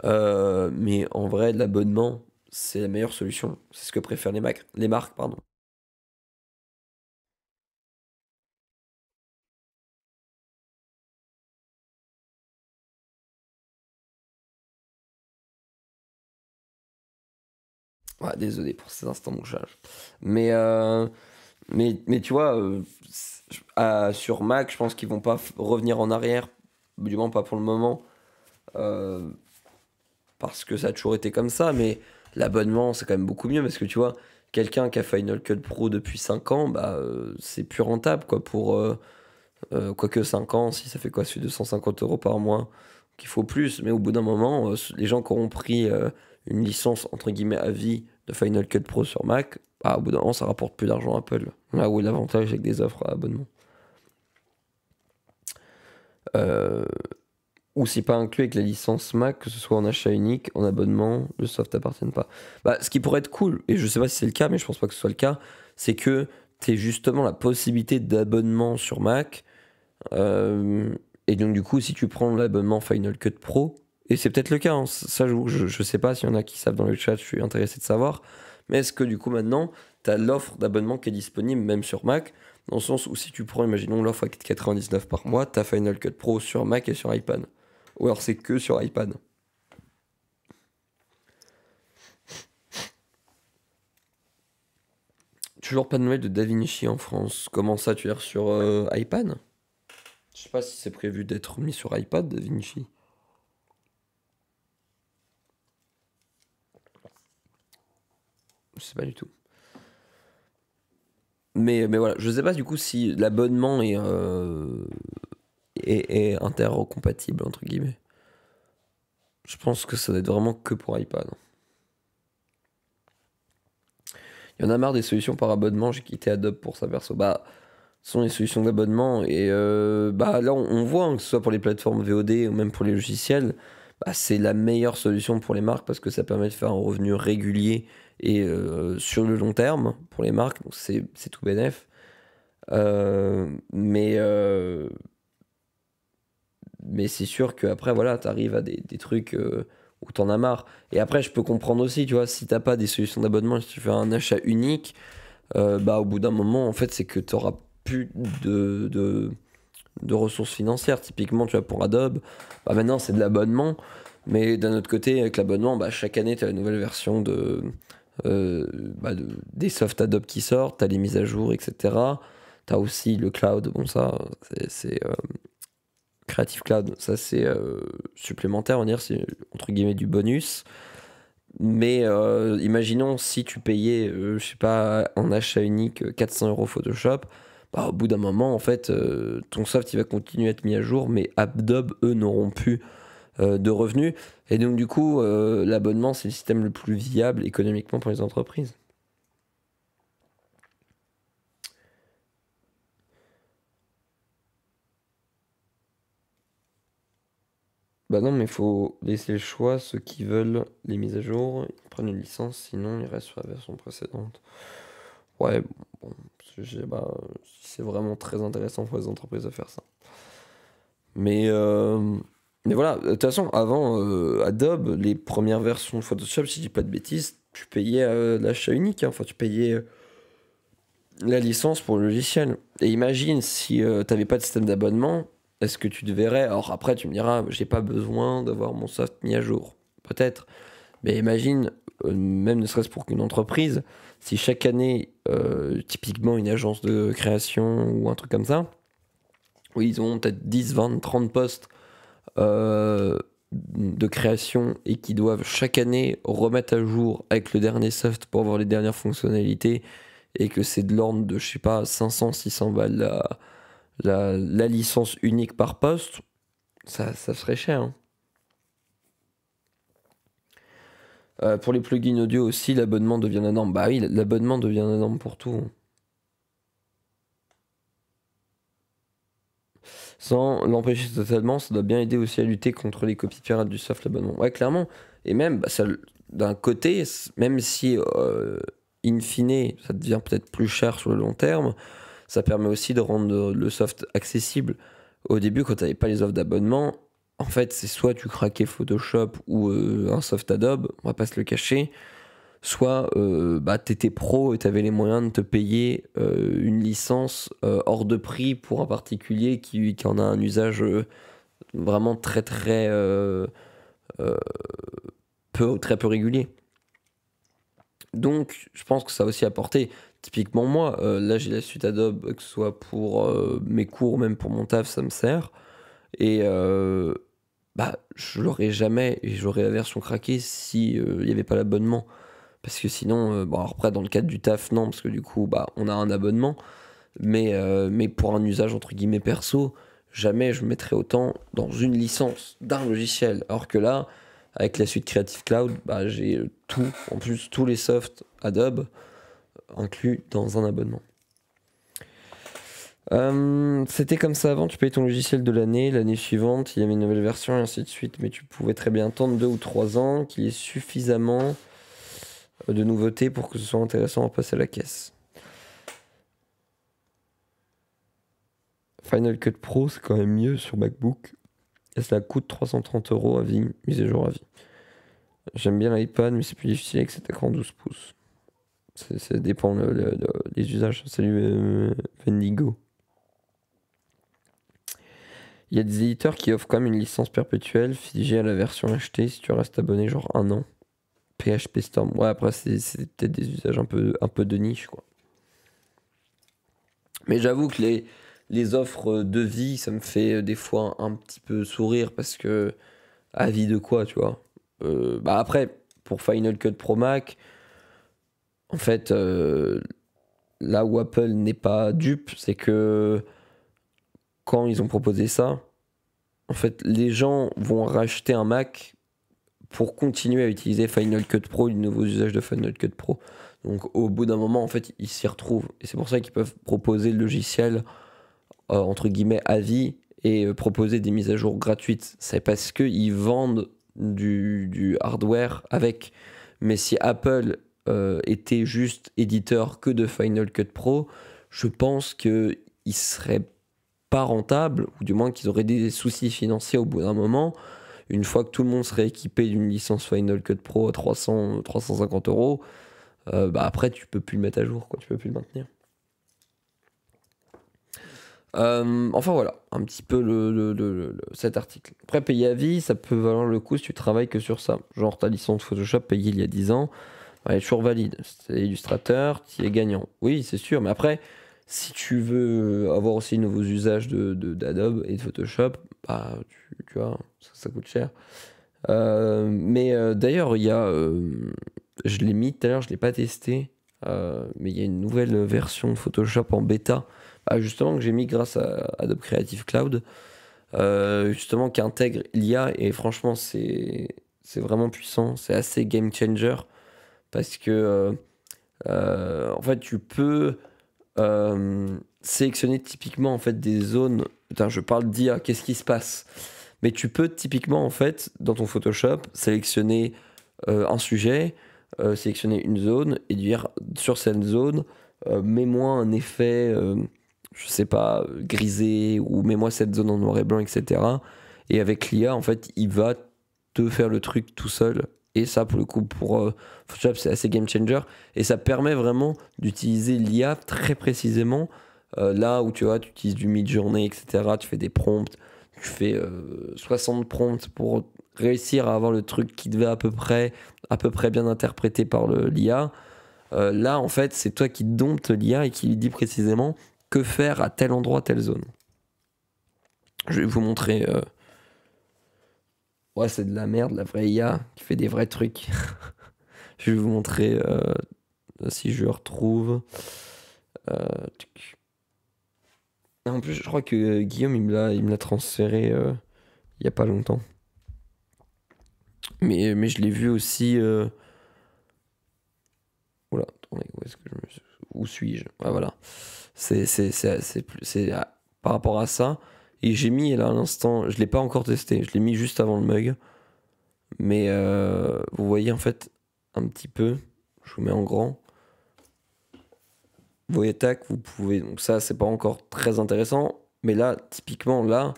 mais en vrai, l'abonnement, c'est la meilleure solution. C'est ce que préfèrent les marques, pardon. Ouais, désolé pour ces instants mouchage. Mais, mais tu vois, sur Mac, je pense qu'ils vont pas revenir en arrière, du moins pas pour le moment, euh, parce que ça a toujours été comme ça, mais l'abonnement, c'est quand même beaucoup mieux, parce que tu vois, quelqu'un qui a Final Cut Pro depuis 5 ans, bah, c'est plus rentable, quoi, quoique 5 ans, si ça fait quoi, c'est 250 € par mois, qu'il faut plus, mais au bout d'un moment, les gens qui auront pris une licence, entre guillemets, à vie de Final Cut Pro sur Mac, bah, au bout d'un moment, ça rapporte plus d'argent à Apple. Là où est l'avantage avec des offres à abonnement. Euh, ou c'est pas inclus avec la licence Mac, que ce soit en achat unique, en abonnement, le soft t'appartienne pas. Bah, ce qui pourrait être cool, et je sais pas si c'est le cas, mais je pense pas que ce soit le cas, c'est que t'aies justement la possibilité d'abonnement sur Mac. euh, et donc du coup, si tu prends l'abonnement Final Cut Pro, et c'est peut-être le cas, hein, ça je sais pas s'il y en a qui savent dans le chat, je suis intéressé de savoir, mais est-ce que du coup maintenant, t'as l'offre d'abonnement qui est disponible même sur Mac, dans le sens où si tu prends, imaginons l'offre à 99 par mois, t'as Final Cut Pro sur Mac et sur iPad. Ou alors c'est que sur iPad. Toujours pas de nouvelles de DaVinci en France. Comment ça, tu veux dire sur iPad? Je sais pas si c'est prévu d'être mis sur iPad, DaVinci. Je sais pas du tout. Mais voilà, je sais pas du coup si l'abonnement est intercompatible, entre guillemets. Je pense que ça doit être vraiment que pour iPad. Il y en a marre des solutions par abonnement, j'ai quitté Adobe pour ça perso. Bah, ce sont les solutions d'abonnement et bah là on voit hein, que ce soit pour les plateformes VOD ou même pour les logiciels, bah, c'est la meilleure solution pour les marques parce que ça permet de faire un revenu régulier et sur le long terme pour les marques, donc c'est tout bénef. Mais mais c'est sûr qu'après voilà, t'arrives à des trucs où t'en as marre. Et après je peux comprendre aussi, tu vois, si t'as pas des solutions d'abonnement, si tu fais un achat unique, bah, au bout d'un moment, en fait, c'est que tu n'auras plus de ressources financières. Typiquement, tu vois, pour Adobe, bah, maintenant, c'est de l'abonnement. Mais d'un autre côté, avec l'abonnement, bah, chaque année, tu as la nouvelle version des softs Adobe qui sortent, tu as les mises à jour, etc. Tu as aussi le cloud. Bon, ça, c'est Creative Cloud. Ça, c'est supplémentaire, on va dire, c'est entre guillemets du bonus. Mais imaginons si tu payais, je sais pas, en achat unique 400 euros Photoshop, bah, au bout d'un moment, en fait, ton soft il va continuer à être mis à jour, mais Adobe, eux, n'auront plus de revenus. Et donc, du coup, l'abonnement, c'est le système le plus viable économiquement pour les entreprises. Bah non, mais il faut laisser le choix à ceux qui veulent les mises à jour, ils prennent une licence, sinon ils restent sur la version précédente. Ouais, bon, bah, c'est vraiment très intéressant pour les entreprises de faire ça. Mais, euh, mais voilà, de toute façon, avant Adobe, les premières versions de Photoshop, si je dis pas de bêtises, tu payais l'achat unique, hein. Enfin, tu payais la licence pour le logiciel. Et imagine si t'avais pas de système d'abonnement, est-ce que tu te verrais. Alors après, tu me diras, j'ai pas besoin d'avoir mon soft mis à jour. Peut-être. Mais imagine, même ne serait-ce pour qu'une entreprise, si chaque année, typiquement une agence de création ou un truc comme ça, où ils ont peut-être 10, 20, 30 postes de création et qui doivent chaque année remettre à jour avec le dernier soft pour avoir les dernières fonctionnalités et que c'est de l'ordre de, je sais pas, 500, 600 balles la licence unique par poste, ça serait cher, hein. Pour les plugins audio aussi, l'abonnement devient la norme. Bah oui, l'abonnement devient la norme pour tout, hein. Sans l'empêcher totalement, ça doit bien aider aussi à lutter contre les copies pirates du soft l'abonnement. Ouais, clairement. Et même, bah, ça, d'un côté, même si in fine, ça devient peut-être plus cher sur le long terme, ça permet aussi de rendre le soft accessible. Au début, quand tu n'avais pas les offres d'abonnement, en fait, c'est soit tu craquais Photoshop ou un soft Adobe, on va pas se le cacher, soit bah, tu étais pro et tu avais les moyens de te payer une licence hors de prix pour un particulier qui en a un usage vraiment euh, très peu régulier. Donc, je pense que ça a aussi apporté. Typiquement, moi, là, j'ai la suite Adobe, que ce soit pour mes cours, même pour mon taf, ça me sert. Et bah, je l'aurais jamais, et j'aurais la version craquée si il n'y avait pas l'abonnement. Parce que sinon, bon, alors après, dans le cadre du taf, non, parce que du coup, bah, on a un abonnement. Mais pour un usage, entre guillemets, perso, jamais je mettrais autant dans une licence d'un logiciel. Alors que là, avec la suite Creative Cloud, bah, j'ai tout, en plus, tous les softs Adobe inclus dans un abonnement. C'était comme ça avant, tu payais ton logiciel de l'année suivante, il y avait une nouvelle version et ainsi de suite, mais tu pouvais très bien attendre 2 ou 3 ans qu'il y ait suffisamment de nouveautés pour que ce soit intéressant à passer à la caisse. Final Cut Pro, c'est quand même mieux sur MacBook. Et ça coûte 330 € à vie, mise à jour à vie. J'aime bien l'iPad, mais c'est plus difficile avec cet écran 12 pouces. Ça dépend des usages. Salut Vendigo. Il y a des éditeurs qui offrent quand même une licence perpétuelle figée à la version achetée si tu restes abonné genre 1 an. PHP Storm. Ouais, après, c'est peut-être des usages un peu de niche, quoi. Mais j'avoue que les offres de vie, ça me fait des fois un petit peu sourire parce que, avis de quoi, tu vois. Bah après, pour Final Cut Pro Mac, en fait, là où Apple n'est pas dupe, c'est que quand ils ont proposé ça, en fait, les gens vont racheter un Mac pour continuer à utiliser Final Cut Pro, les nouveaux usages de Final Cut Pro. Donc au bout d'un moment, en fait, ils s'y retrouvent. Et c'est pour ça qu'ils peuvent proposer le logiciel, entre guillemets, à vie et proposer des mises à jour gratuites. C'est parce qu'ils vendent du hardware avec. Mais si Apple était juste éditeur que de Final Cut Pro, je pense qu'ils seraient pas rentables, ou du moins qu'ils auraient des soucis financiers au bout d'un moment. Une fois que tout le monde serait équipé d'une licence Final Cut Pro à 350 €, bah après tu peux plus le mettre à jour, quoi, tu peux plus le maintenir. Enfin voilà, un petit peu cet article. Après, payer à vie, ça peut valoir le coup si tu travailles que sur ça. Genre ta licence Photoshop payée il y a 10 ans, elle est toujours valide. C'est Illustrator, tu es gagnant. Oui, c'est sûr, mais après, si tu veux avoir aussi de nouveaux usages d'Adobe et de Photoshop, bah tu vois, ça coûte cher. Mais d'ailleurs, il y a, je l'ai mis tout à l'heure, je l'ai pas testé, mais il y a une nouvelle version de Photoshop en bêta, justement que j'ai mis grâce à Adobe Creative Cloud, justement qui intègre l'IA et franchement c'est vraiment puissant, c'est assez game changer parce que en fait tu peux sélectionner typiquement en fait des zones. Putain, je parle d'IA, qu'est-ce qui se passe? Mais tu peux typiquement en fait dans ton Photoshop sélectionner un sujet, sélectionner une zone et dire sur cette zone mets-moi un effet je sais pas grisé ou mets-moi cette zone en noir et blanc, etc. Et avec l'IA en fait il va te faire le truc tout seul. Et ça, pour le coup, pour Photoshop, c'est assez game changer. Et ça permet vraiment d'utiliser l'IA très précisément. Là où tu vois, tu utilises du mid-journée, etc. Tu fais des prompts. Tu fais 60 prompts pour réussir à avoir le truc qui devait à peu près bien interprété par l'IA. Là, en fait, c'est toi qui domptes l'IA et qui lui dit précisément que faire à tel endroit, telle zone. Je vais vous montrer. Ouais, c'est de la merde, la vraie IA qui fait des vrais trucs. Je vais vous montrer si je retrouve. En plus, je crois que Guillaume, il me l'a transféré il y a pas longtemps. Mais je l'ai vu aussi. Oula, attendez, où suis-je? Ah, voilà. C'est par rapport à ça. Et j'ai mis là à l'instant, je l'ai pas encore testé, je l'ai mis juste avant le mug. Mais vous voyez en fait un petit peu, je vous mets en grand. Vous voyez, tac, vous pouvez. Donc ça, c'est pas encore très intéressant. Mais là, typiquement, là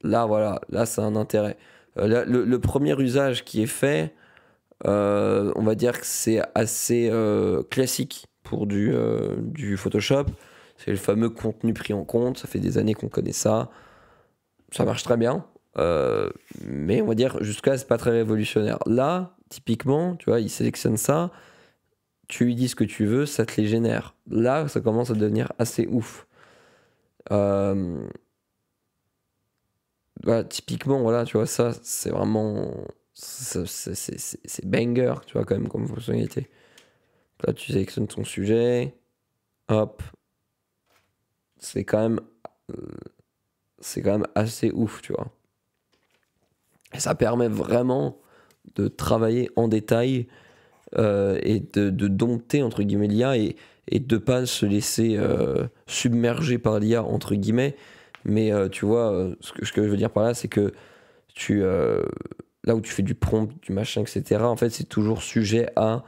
voilà, là, ça a un intérêt. Là, le premier usage qui est fait, on va dire que c'est assez classique pour du Photoshop. C'est le fameux contenu pris en compte. Ça fait des années qu'on connaît ça. Ça marche très bien. Mais on va dire, jusqu'à là, c'est pas très révolutionnaire. Là, typiquement, tu vois, il sélectionne ça. Tu lui dis ce que tu veux, ça te les génère. Là, ça commence à devenir assez ouf. Typiquement, voilà, tu vois, ça, c'est vraiment. C'est banger, tu vois, quand même, comme fonctionnalité. Là, tu sélectionnes ton sujet. Hop. C'est quand même. C'est quand même assez ouf, tu vois. Et ça permet vraiment de travailler en détail et de dompter, entre guillemets, l'IA. Et et de pas se laisser submerger par l'IA, entre guillemets. Mais tu vois, ce que je veux dire par là, c'est que là où tu fais du prompt, du machin, etc., en fait, c'est toujours sujet à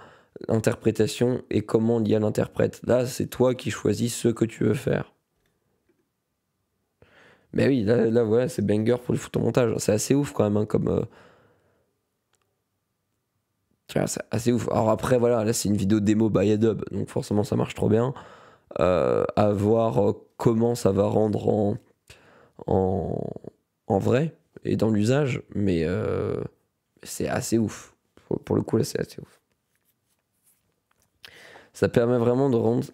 l'interprétation et comment l'IA l'interprète. Là, c'est toi qui choisis ce que tu veux faire. Mais oui, là voilà, c'est banger pour le photomontage. C'est assez ouf quand même, hein, comme. Tu vois, c'est assez ouf. Alors après, voilà, là, c'est une vidéo démo by Adobe, donc forcément, ça marche trop bien. À voir comment ça va rendre en, en vrai et dans l'usage, mais c'est assez ouf. Pour le coup, là, c'est assez ouf. Ça permet vraiment de rendre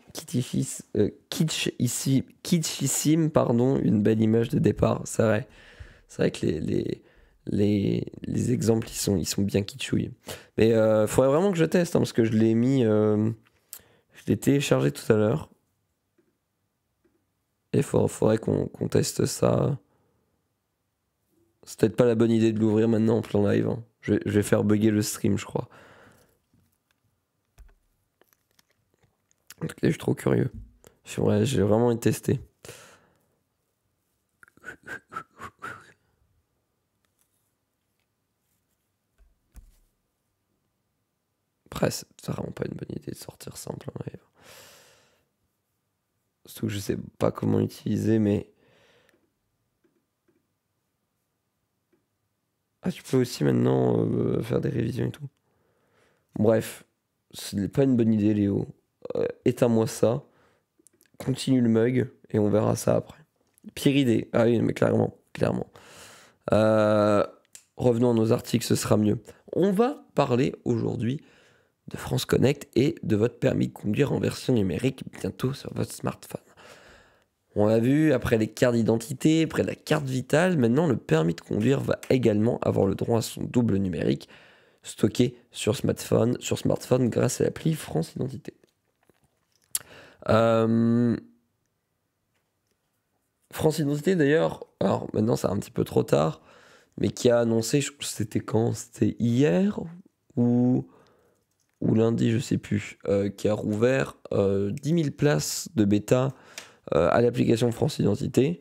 kitschissime, pardon, une belle image de départ. C'est vrai. C'est vrai que les exemples, ils sont bien kitschouilles. Mais il faudrait vraiment que je teste, hein, parce que je l'ai mis... je l'ai téléchargé tout à l'heure. Et il faudrait qu'on teste ça. C'est peut-être pas la bonne idée de l'ouvrir maintenant en plein live, hein. Je vais faire bugger le stream, je crois. En tout cas, je suis trop curieux. J'ai vraiment envie de tester. Après, c'est vraiment pas une bonne idée de sortir ça en plein live. Surtout que je sais pas comment l'utiliser, mais... Ah, tu peux aussi maintenant faire des révisions et tout. Bref, ce n'est pas une bonne idée, Léo. Éteins-moi ça, continue le mug, et on verra ça après. Pire idée. Ah oui, mais clairement. Revenons à nos articles, ce sera mieux. On va parler aujourd'hui de France Connect et de votre permis de conduire en version numérique bientôt sur votre smartphone. On l'a vu, après les cartes d'identité, après la carte vitale, maintenant le permis de conduire va également avoir le droit à son double numérique stocké sur smartphone grâce à l'appli France Identité. France Identité d'ailleurs, alors maintenant c'est un petit peu trop tard, mais qui a annoncé, c'était quand? C'était hier ou lundi, je sais plus, qui a rouvert 10 000 places de bêta à l'application France Identité.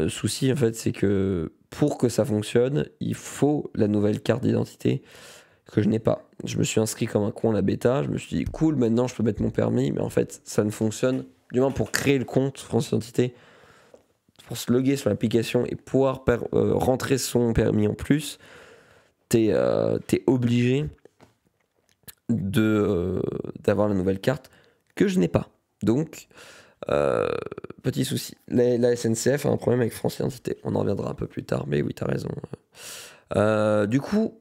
Souci en fait, c'est que pour que ça fonctionne, il faut la nouvelle carte d'identité que je n'ai pas. Je me suis inscrit comme un con à la bêta, je me suis dit cool, maintenant je peux mettre mon permis, mais en fait ça ne fonctionne, du moins pour créer le compte France Identité, pour se loguer sur l'application et pouvoir rentrer son permis en plus, t'es obligé d'avoir la nouvelle carte que je n'ai pas. Donc, petit souci. La SNCF a un problème avec France Identité. On en reviendra un peu plus tard, mais oui, t'as raison. Du coup,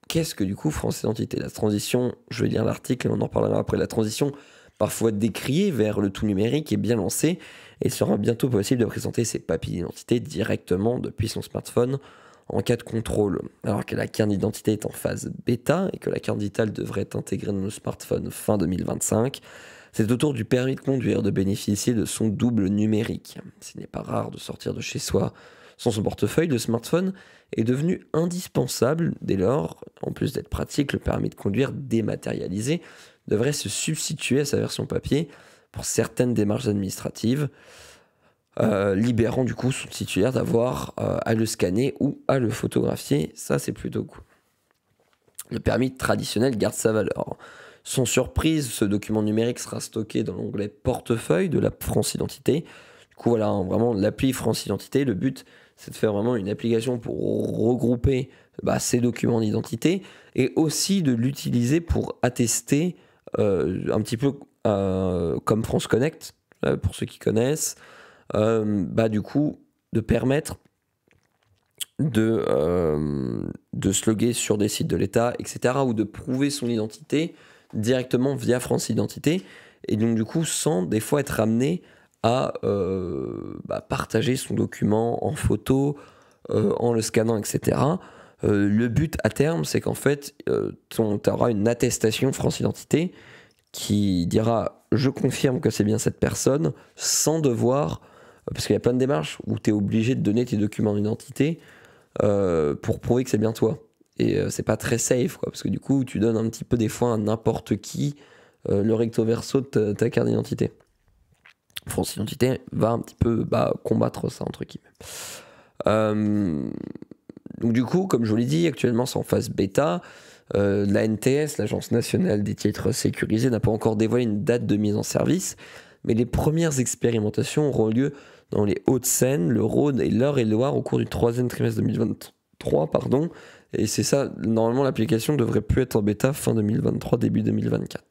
qu'est-ce que du coup France Identité? La transition, je vais lire l'article et on en parlera après. La transition, parfois décriée vers le tout numérique, est bien lancée et il sera bientôt possible de présenter ses papiers d'identité directement depuis son smartphone en cas de contrôle. Alors que la carte d'identité est en phase bêta et que la carte vitale devrait être intégrée dans nos smartphones fin 2025, c'est au tour du permis de conduire de bénéficier de son double numérique. S'il n'est pas rare de sortir de chez soi sans son portefeuille, le smartphone est devenu indispensable. Dès lors, en plus d'être pratique, le permis de conduire dématérialisé devrait se substituer à sa version papier pour certaines démarches administratives, libérant du coup son titulaire d'avoir à le scanner ou à le photographier. Ça, c'est plutôt cool. Le permis traditionnel garde sa valeur. Sans surprise, ce document numérique sera stocké dans l'onglet portefeuille de la France Identité. Du coup, voilà, hein, vraiment l'appli France Identité. Le but, c'est de faire vraiment une application pour regrouper ces documents d'identité et aussi de l'utiliser pour attester un petit peu comme France Connect, pour ceux qui connaissent, du coup, de permettre de se loguer sur des sites de l'État, etc., ou de prouver son identité directement via France Identité, et donc du coup sans des fois être amené à partager son document en photo, en le scannant, etc. Le but à terme, c'est qu'en fait, tu auras une attestation France Identité qui dira « je confirme que c'est bien cette personne » sans devoir, parce qu'il y a plein de démarches où tu es obligé de donner tes documents d'identité pour prouver que c'est bien toi. Et c'est pas très safe, quoi, parce que du coup, tu donnes un petit peu des fois à n'importe qui le recto verso de ta carte d'identité. France Identité va un petit peu combattre ça, entre guillemets. Donc du coup, comme je vous l'ai dit, actuellement c'est en phase bêta. La NTS, l'Agence nationale des titres sécurisés, n'a pas encore dévoilé une date de mise en service, mais les premières expérimentations auront lieu dans les Hauts-de-Seine, le Rhône et l'Eure-et-Loire au cours du troisième trimestre 2023, pardon. Et c'est ça, normalement l'application devrait plus être en bêta fin 2023, début 2024.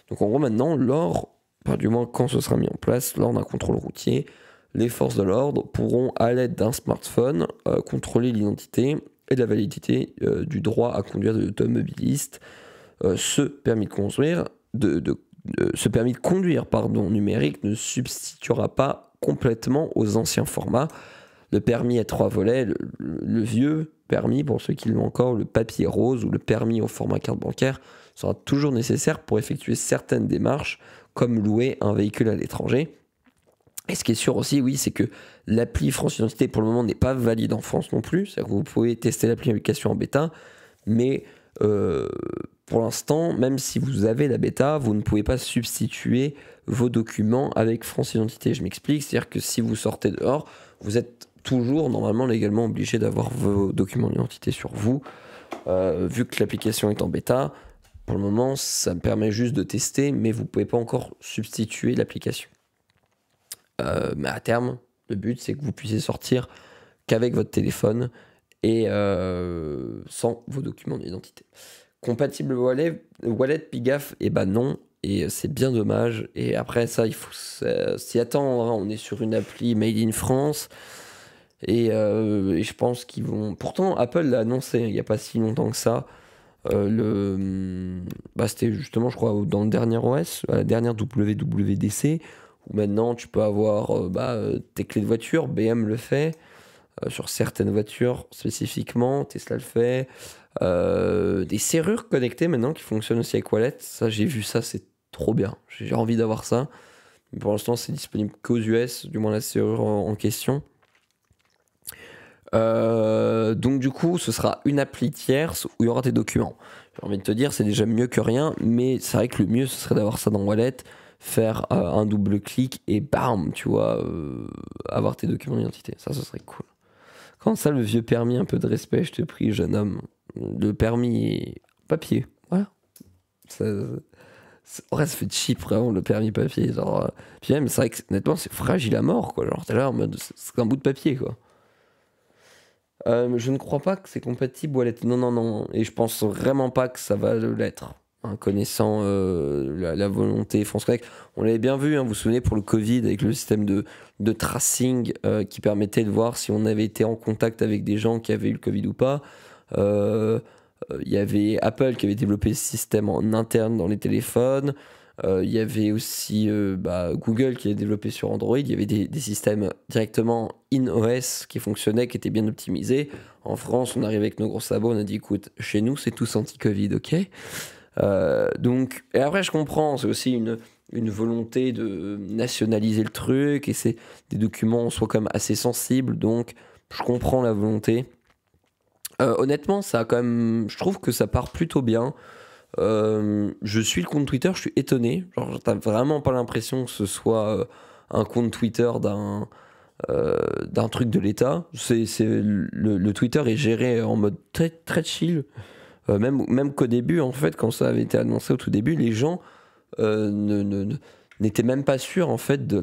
Donc en gros maintenant, du moins quand ce sera mis en place, lors d'un contrôle routier, les forces de l'ordre pourront, à l'aide d'un smartphone, contrôler l'identité et la validité du droit à conduire de l'automobiliste. Ce permis de conduire numérique ne substituera pas complètement aux anciens formats. Le permis à 3 volets, le vieux permis, pour ceux qui l'ont encore, le papier rose ou le permis au format carte bancaire, sera toujours nécessaire pour effectuer certaines démarches, comme louer un véhicule à l'étranger. Et ce qui est sûr aussi, oui, c'est que l'appli France Identité, pour le moment, n'est pas valide en France non plus. C'est-à-dire que vous pouvez tester l'application en bêta, mais pour l'instant, même si vous avez la bêta, vous ne pouvez pas substituer vos documents avec France Identité. Je m'explique, c'est-à-dire que si vous sortez dehors, vous êtes toujours normalement légalement obligé d'avoir vos documents d'identité sur vous. Vu que l'application est en bêta, pour le moment, ça me permet juste de tester, mais vous ne pouvez pas encore substituer l'application. Mais à terme, le but, c'est que vous puissiez sortir qu'avec votre téléphone et sans vos documents d'identité. Compatible wallet Pigaf, et non, et c'est bien dommage. Et après ça, il faut s'y attendre. On est sur une appli made in France. Et je pense qu'ils vont... Pourtant, Apple l'a annoncé il n'y a pas si longtemps que ça. C'était justement, je crois, dans le dernier OS, la dernière WWDC, où maintenant tu peux avoir tes clés de voiture. BM le fait sur certaines voitures spécifiquement, Tesla le fait. Des serrures connectées maintenant qui fonctionnent aussi avec Wallet. Ça, j'ai vu ça, c'est trop bien. J'ai envie d'avoir ça. Mais pour l'instant, c'est disponible qu'aux US, du moins la serrure en question. Donc du coup, ce sera une appli tierce où il y aura tes documents. J'ai envie de te dire, c'est déjà mieux que rien, mais c'est vrai que le mieux, ce serait d'avoir ça dans Wallet, faire un double clic et bam, tu vois, avoir tes documents d'identité. Ça, ce serait cool. Quand ça, le vieux permis, un peu de respect, je te prie, jeune homme. Le permis papier, voilà. Ça fait cheap, vraiment, le permis papier. Genre, puis même, c'est vrai que honnêtement, c'est fragile à mort, quoi. Genre, t'es là en mode, c'est un bout de papier, quoi. Je ne crois pas que c'est compatible Wallet. Non. Et je pense vraiment pas que ça va l'être. Connaissant la volonté France Connect. On l'avait bien vu, vous vous souvenez, pour le Covid, avec le système de tracing qui permettait de voir si on avait été en contact avec des gens qui avaient eu le Covid ou pas. Il y avait Apple qui avait développé ce système en interne dans les téléphones. Il y avait aussi Google qui a développé sur Android. Il y avait des systèmes directement in-OS qui fonctionnaient, qui étaient bien optimisés. En France, on arrive avec nos gros sabots, on a dit écoute, chez nous, c'est tous anti-Covid, ok. Donc, et après, je comprends, c'est aussi une volonté de nationaliser le truc et c'est des documents soient quand même assez sensibles, donc je comprends la volonté. Honnêtement, ça a quand même, je trouve que ça part plutôt bien. Je suis le compte Twitter, je suis étonné. Genre, t'as vraiment pas l'impression que ce soit un compte Twitter d'un truc de l'État. Le Twitter est géré en mode très, très chill. Même qu'au début, en fait, quand ça avait été annoncé au tout début, les gens n'étaient même pas sûrs, en fait, de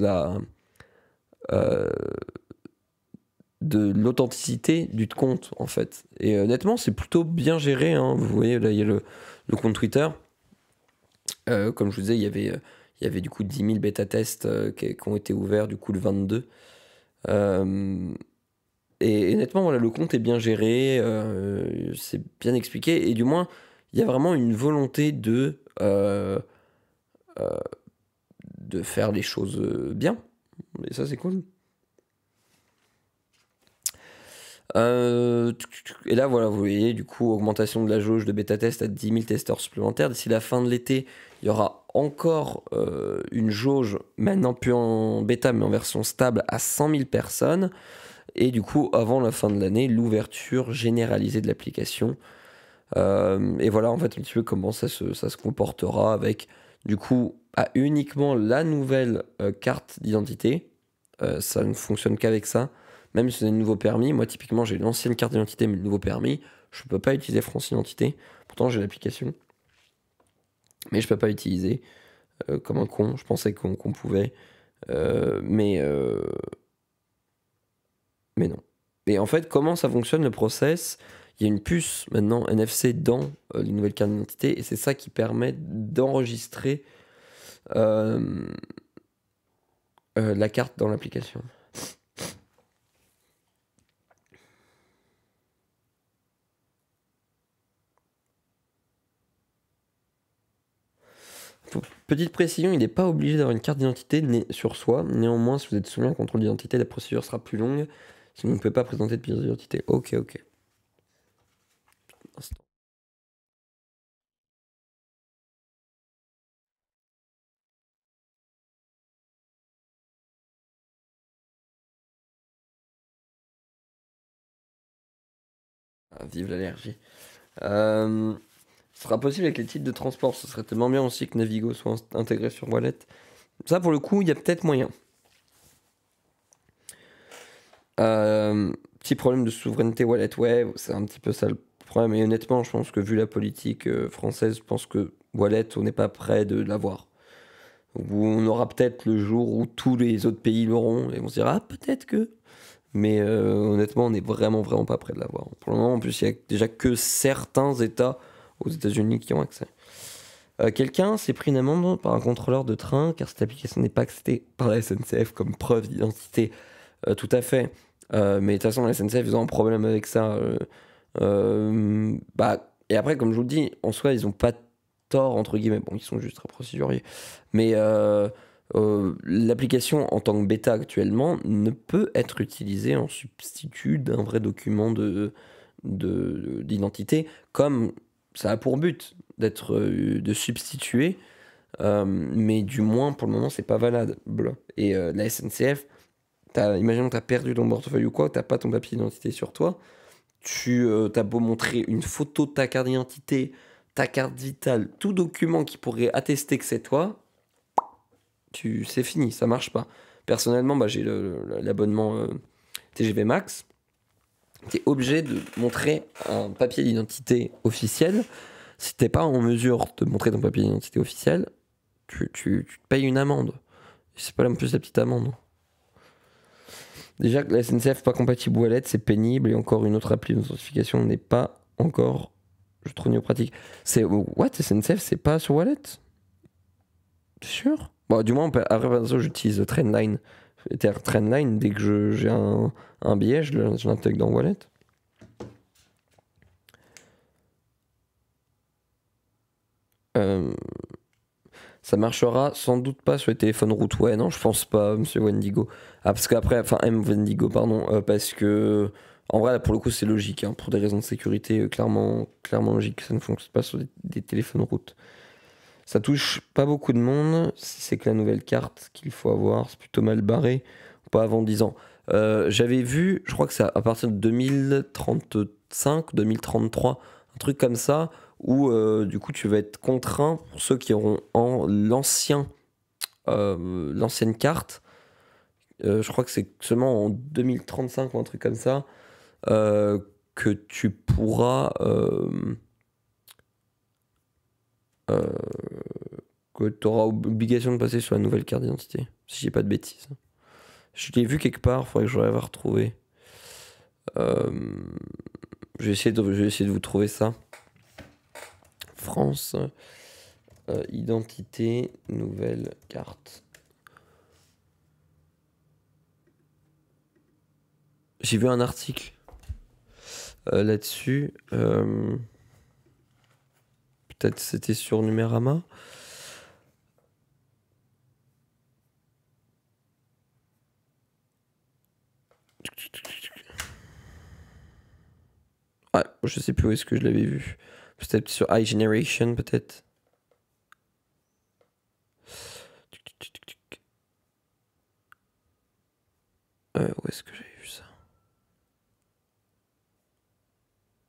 l'authenticité du compte, en fait. Et honnêtement, c'est plutôt bien géré. Vous voyez, là, il y a le compte Twitter. Comme je vous disais, il y avait du coup 10 000 bêta-tests qui ont été ouverts, du coup, le 22. Et honnêtement, voilà, le compte est bien géré, c'est bien expliqué, et du moins, il y a vraiment une volonté de faire les choses bien. Et ça, c'est cool. Et là, voilà, vous voyez, du coup, augmentation de la jauge de bêta-test à 10 000 testeurs supplémentaires. D'ici la fin de l'été, il y aura encore une jauge, maintenant plus en bêta, mais en version stable, à 100 000 personnes. Et du coup, avant la fin de l'année, l'ouverture généralisée de l'application. Et voilà, en fait, un petit peu comment ça se comportera avec du coup, a uniquement la nouvelle carte d'identité. Ça ne fonctionne qu'avec ça. Même si c'est un nouveau permis, moi typiquement j'ai l'ancienne carte d'identité mais le nouveau permis, je peux pas utiliser France Identité. Pourtant j'ai l'application, mais je peux pas utiliser comme un con. Je pensais qu'on pouvait, euh, mais euh, mais non. Et en fait, comment ça fonctionne le process? Il y a une puce maintenant NFC dans les nouvelles cartes d'identité et c'est ça qui permet d'enregistrer euh, la carte dans l'application. Petite précision, il n'est pas obligé d'avoir une carte d'identité sur soi. Néanmoins, si vous êtes soumis à un contrôle d'identité, la procédure sera plus longue. Sinon, vous ne pouvez pas présenter de pièce d'identité. Ok, ok. Instant. Ah, vive l'allergie. Ce sera possible avec les titres de transport. Ce serait tellement bien aussi que Navigo soit intégré sur Wallet. Ça, pour le coup, il y a peut-être moyen. Petit problème de souveraineté Wallet, ouais, c'est un petit peu ça le problème. Et honnêtement, je pense que vu la politique française, je pense que Wallet, on n'est pas prêt de l'avoir. Où on aura peut-être le jour où tous les autres pays l'auront et on se dira ah, peut-être que. Mais honnêtement, on n'est vraiment, vraiment pas prêt de l'avoir. Pour le moment, en plus, il y a déjà que certains États aux États-Unis qui ont accès. Quelqu'un s'est pris une amende par un contrôleur de train car cette application n'est pas acceptée par la SNCF comme preuve d'identité. Tout à fait. Mais de toute façon, la SNCF, ils ont un problème avec ça. Bah, et après, comme je vous le dis, en soi, ils n'ont pas tort, entre guillemets. Bon, ils sont juste très procéduriers. Mais l'application, en tant que bêta actuellement, ne peut être utilisée en substitut d'un vrai document d'identité, comme ça a pour but d'être de substituer. Mais du moins, pour le moment, c'est pas valable. Et la SNCF, imaginons que tu as perdu ton portefeuille ou quoi, tu n'as pas ton papier d'identité sur toi. Tu as beau montrer une photo de ta carte d'identité, ta carte vitale, tout document qui pourrait attester que c'est toi, c'est fini, ça marche pas. Personnellement, bah, j'ai l'abonnement TGV Max. Tu es obligé de montrer un papier d'identité officiel. Si t'es pas en mesure de montrer ton papier d'identité officiel, tu te payes une amende. C'est pas en plus la petite amende. Déjà que la SNCF pas compatible Wallet, c'est pénible et encore une autre appli d'authentification n'est pas encore, je trouve, pratique. C'est what SNCF, c'est pas sur Wallet? T'es sûr? Bon, du moins, après, perso, j'utilise Trendline. Trendline, dès que j'ai un billet, je l'intègre dans Wallet. Euh, Ça marchera sans doute pas sur les téléphones route. Ouais, non, je pense pas, monsieur Wendigo. Ah, parce qu'après, enfin, M. Wendigo, pardon, parce que, en vrai, là, pour le coup, c'est logique, hein, pour des raisons de sécurité, clairement logique, ça ne fonctionne pas sur des téléphones route. Ça touche pas beaucoup de monde, si c'est que la nouvelle carte qu'il faut avoir, c'est plutôt mal barré, pas avant 10 ans. J'avais vu, je crois que c'est à partir de 2035, 2033, un truc comme ça, où du coup tu vas être contraint, pour ceux qui auront l'ancienne carte, je crois que c'est seulement en 2035 ou un truc comme ça, euh, que tu pourras... euh, que tu auras obligation de passer sur la nouvelle carte d'identité, si j'ai pas de bêtises. Je l'ai vu quelque part, faudrait que je la retrouver. Euh, je vais essayer de vous trouver ça. France, identité, nouvelle carte. J'ai vu un article là-dessus. Peut-être c'était sur Numérama. Ouais, je sais plus où est-ce que je l'avais vu. Peut-être sur iGeneration, peut-être. Où est-ce que j'avais vu ça?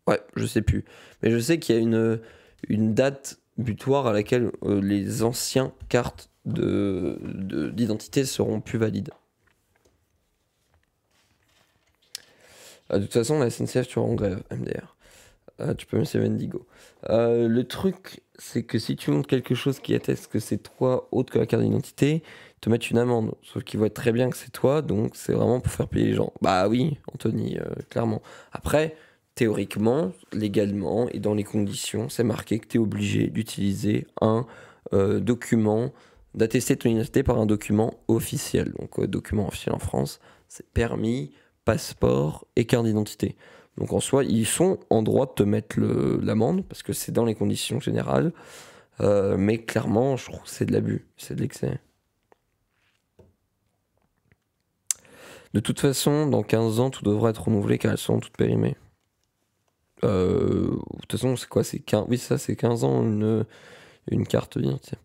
Ouais, je sais plus. Mais je sais qu'il y a une date butoir à laquelle les anciens cartes d'identité seront plus valides. De toute façon, la SNCF, tu en grève, MDR. Tu peux mettre Vendigo. Le truc, c'est que si tu montres quelque chose qui atteste que c'est toi autre que la carte d'identité, te mettre une amende. Sauf qu'ils voient très bien que c'est toi, donc c'est vraiment pour faire payer les gens. Bah oui, Anthony, clairement. Après, théoriquement, légalement et dans les conditions, c'est marqué que tu es obligé d'utiliser un document, d'attester ton identité par un document officiel. Donc, document officiel en France, c'est permis, passeport et carte d'identité. Donc en soi, ils sont en droit de te mettre l'amende parce que c'est dans les conditions générales. Mais clairement, je trouve que c'est de l'abus, c'est de l'excès. De toute façon, dans 15 ans, tout devrait être renouvelé car elles seront toutes périmées. De toute façon, c'est quoi? Oui, ça, c'est 15 ans une carte d'identité.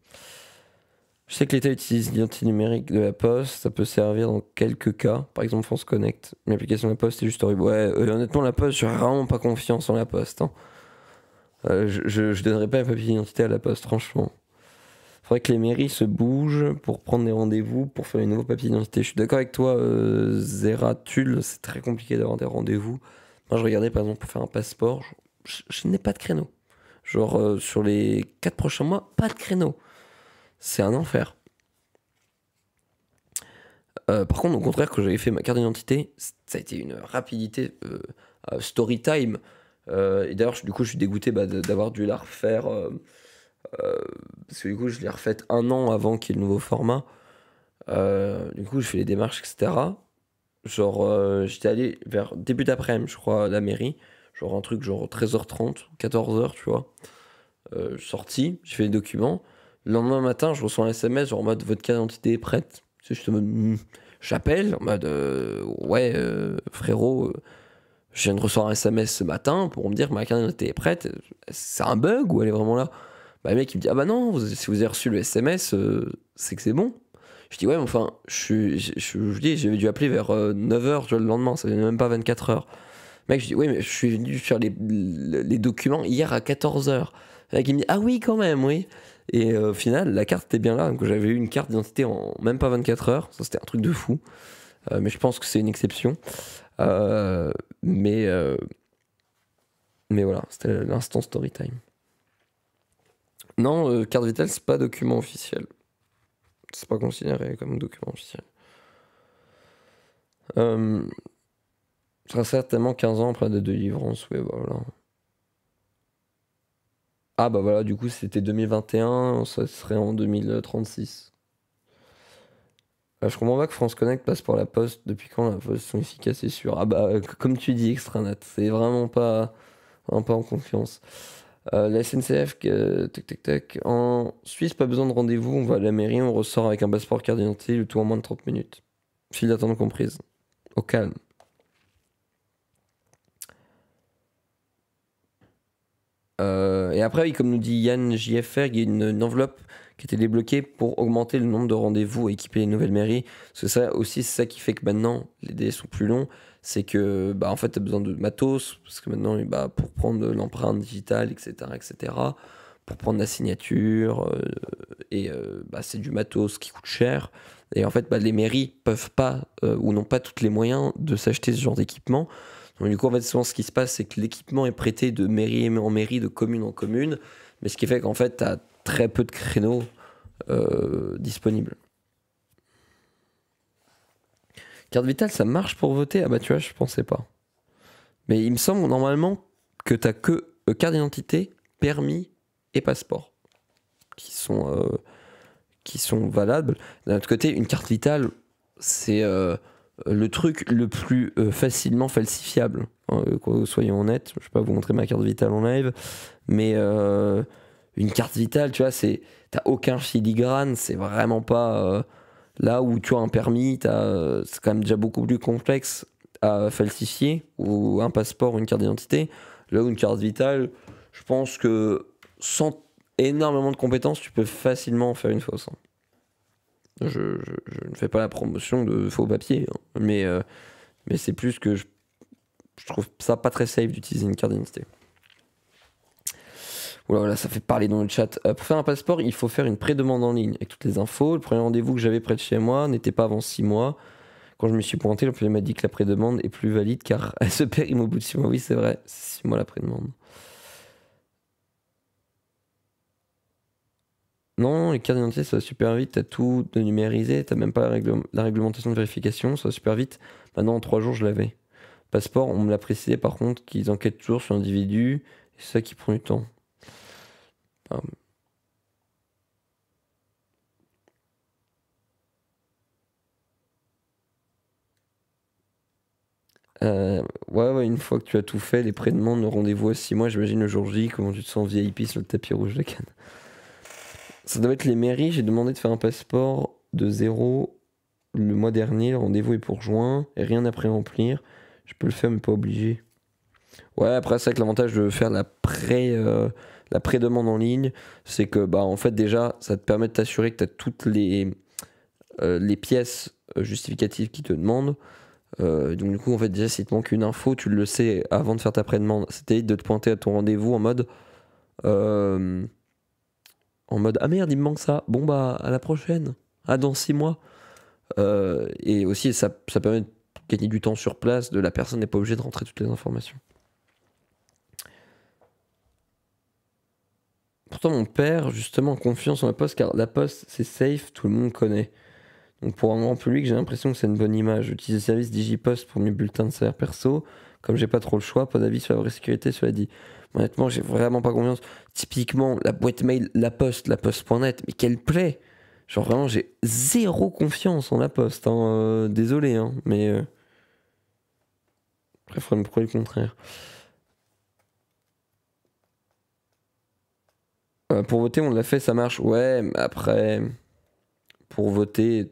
Je sais que l'État utilise l'identité numérique de la Poste, ça peut servir dans quelques cas. Par exemple, France Connect. L'application de la Poste est juste horrible. Ouais, honnêtement, la Poste, j'ai vraiment pas confiance en la Poste. Hein. Je donnerais pas un papier d'identité à la Poste, franchement. Faudrait que les mairies se bougent pour prendre des rendez-vous, pour faire les nouveaux papiers d'identité. Je suis d'accord avec toi, Zeratul, c'est très compliqué d'avoir des rendez-vous. Moi, je regardais par exemple pour faire un passeport, je n'ai pas de créneau. Genre, sur les 4 prochains mois, pas de créneau. C'est un enfer. Par contre, au contraire, quand j'avais fait ma carte d'identité, ça a été une rapidité story time. Et d'ailleurs, du coup, je suis dégoûté d'avoir dû la refaire. Parce que du coup, je l'ai refaite 1 an avant qu'il y ait le nouveau format. Du coup, je fais les démarches, etc. Genre, j'étais allé vers début d'après-midi, je crois, à la mairie. Genre un truc genre 13h30, 14h, tu vois. Je suis sorti, j'ai fait les documents. Le lendemain matin, je reçois un SMS genre en mode votre carte d'identité est prête. Tu sais, je suis en mode j'appelle en mode ouais frérot, je viens de recevoir un SMS ce matin pour me dire que ma carte d'identité est prête. C'est un bug ou elle est vraiment là? Bah le mec il me dit ah bah non, si vous avez reçu le SMS, c'est que c'est bon. Je dis ouais mais enfin je dis j'avais dû appeler vers 9h le lendemain, ça fait même pas 24 heures. Mec je dis oui mais je suis venu faire les documents hier à 14h. Le mec il me dit ah oui quand même oui. Et au final la carte était bien là, donc j'avais eu une carte d'identité en même pas 24 heures, ça c'était un truc de fou. Mais je pense que c'est une exception. Euh, mais, euh, mais voilà, c'était l'instant story time. Non, carte vitale, c'est pas document officiel. C'est pas considéré comme document officiel. Ça sera certainement 15 ans après la date de délivrance, oui, bah voilà. Ah bah voilà, du coup c'était 2021, ça serait en 2036. Je comprends pas que France Connect passe pour la Poste. Depuis quand la Poste sont efficaces et sûres? Ah bah comme tu dis, Extranet, c'est vraiment pas en confiance. La SNCF, tac tac tac. En Suisse, pas besoin de rendez-vous, on va à la mairie, on ressort avec un passeport carte d'identité, le tout en moins de 30 minutes. File d'attente comprise. Au calme. Et après, oui, comme nous dit Yann JFR, il y a une enveloppe qui était débloquée pour augmenter le nombre de rendez-vous et équiper les nouvelles mairies. Parce que ça aussi, c'est ça qui fait que maintenant, les délais sont plus longs. C'est que, bah, en fait, tu as besoin de matos. Parce que maintenant, bah, pour prendre l'empreinte digitale, etc., pour prendre la signature, bah, c'est du matos qui coûte cher. Et en fait, bah, les mairies peuvent pas, ou n'ont pas tous les moyens de s'acheter ce genre d'équipement. Donc, du coup, en fait, souvent, ce qui se passe, c'est que l'équipement est prêté de mairie en mairie, de commune en commune, mais ce qui fait qu'en fait, tu as très peu de créneaux disponibles. Carte vitale, ça marche pour voter? Ah bah tu vois, je pensais pas. Mais il me semble normalement que tu as que carte d'identité, permis et passeport qui sont valables. D'un autre côté, une carte vitale, c'est le truc le plus facilement falsifiable. Hein, soyons honnêtes, je vais pas vous montrer ma carte vitale en live, mais une carte vitale, tu vois, t'as aucun filigrane, c'est vraiment pas là où tu as un permis, c'est quand même déjà beaucoup plus complexe à falsifier, ou un passeport ou une carte d'identité. Là où une carte vitale, je pense que sans énormément de compétences, tu peux facilement en faire une fausse. Hein. Je ne fais pas la promotion de faux papiers, hein, mais c'est plus que je trouve ça pas très safe d'utiliser une carte d'identité. Oula, voilà, ça fait parler dans le chat. Pour faire un passeport, il faut faire une pré-demande en ligne avec toutes les infos. Le premier rendez-vous que j'avais près de chez moi n'était pas avant 6 mois. Quand je me suis pointé, l'employé m'a dit que la pré-demande est plus valide car elle se périme au bout de 6 mois. Oui, c'est vrai, c'est 6 mois la pré-demande. Non, les cartes d'identité, ça va super vite. T'as tout de numérisé. T'as même pas la réglementation de vérification. Ça va super vite. Maintenant, en 3 jours, je l'avais. Passeport, on me l'a précisé par contre qu'ils enquêtent toujours sur l'individu. Et c'est ça qui prend du temps. Ah. Ouais, une fois que tu as tout fait, les pré-demandes, le rendez-vous à 6 mois, j'imagine le jour J, comment tu te sens VIP sur le tapis rouge de Cannes. Ça doit être les mairies, j'ai demandé de faire un passeport de 0 le mois dernier, le rendez-vous est pour juin, et rien à pré-remplir. Je peux le faire, mais pas obligé. Ouais, après, c'est vrai que l'avantage de faire la pré-demande en ligne, c'est que, bah, en fait, déjà, ça te permet de t'assurer que tu as toutes les pièces justificatives qui te demandent. Donc du coup en fait déjà s'il te manque une info tu le sais avant de faire ta pré-demande, c'était de te pointer à ton rendez-vous euh, en mode ah merde il me manque ça, bon bah à la prochaine, ah dans 6 mois. Et aussi ça permet de gagner du temps sur place, la personne n'est pas obligée de rentrer toutes les informations. Pourtant mon père justement a confiance en la poste car la poste c'est safe, tout le monde connaît. Donc pour un grand public, j'ai l'impression que c'est une bonne image. J'utilise le service Digipost pour mes bulletins de salaire perso. Comme j'ai pas trop le choix, pas d'avis sur la vraie sécurité, cela dit. Honnêtement, j'ai vraiment pas confiance. Typiquement, la boîte mail, la poste.net, mais quelle plaît! Genre vraiment, j'ai zéro confiance en la poste. Hein. Désolé, hein, mais après, faudrait me prouver le contraire. Pour voter, on l'a fait, ça marche. Ouais, mais après. Pour voter,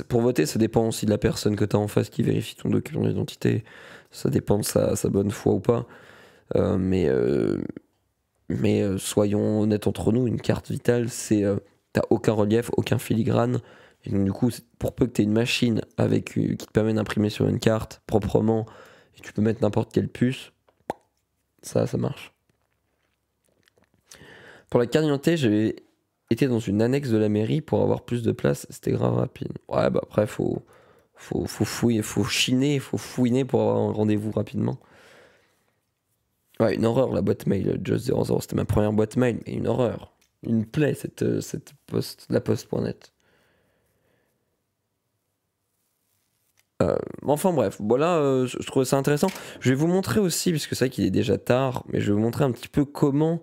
pour voter, ça dépend aussi de la personne que tu as en face qui vérifie ton document d'identité. Ça dépend de sa bonne foi ou pas. Mais soyons honnêtes entre nous, une carte vitale, t'as aucun relief, aucun filigrane. Et donc du coup, pour peu que tu aies une machine qui te permet d'imprimer sur une carte proprement, et tu peux mettre n'importe quelle puce, ça marche. Pour la carte d'identité, j'ai été dans une annexe de la mairie pour avoir plus de place, c'était grave rapide. Ouais, bah après, faut fouiller, faut chiner, faut fouiner pour avoir un rendez-vous rapidement. Ouais, une horreur la boîte mail, Just00, c'était ma première boîte mail, mais une horreur. Une plaie cette poste, la poste.net. Enfin bref, voilà, je trouvais ça intéressant. Je vais vous montrer aussi, puisque c'est vrai qu'il est déjà tard, mais je vais vous montrer un petit peu comment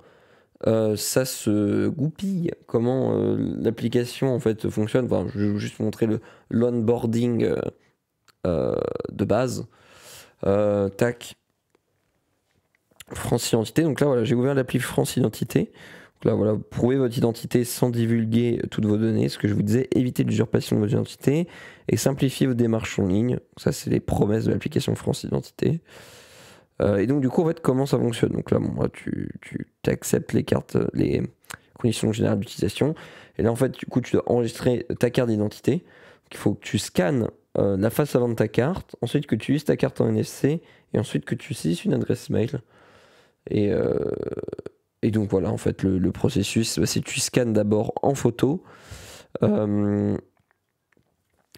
ça se goupille, comment l'application en fait fonctionne. Enfin, je vais juste vous montrer l'onboarding de base. Tac. France Identité. Donc là, voilà, j'ai ouvert l'appli France Identité. Donc là, voilà, prouvez votre identité sans divulguer toutes vos données. Ce que je vous disais, évitez l'usurpation de votre identité et simplifiez vos démarches en ligne. Ça, c'est les promesses de l'application France Identité. Et donc, du coup, en fait, comment ça fonctionne? Donc là, bon, tu acceptes les conditions générales d'utilisation. Et là, en fait, du coup, tu dois enregistrer ta carte d'identité. Donc, il faut que tu scannes la face avant de ta carte, ensuite que tu utilises ta carte en NFC, et ensuite que tu saisisses une adresse mail. Et donc voilà, en fait, le processus, c'est que tu scannes d'abord en photo.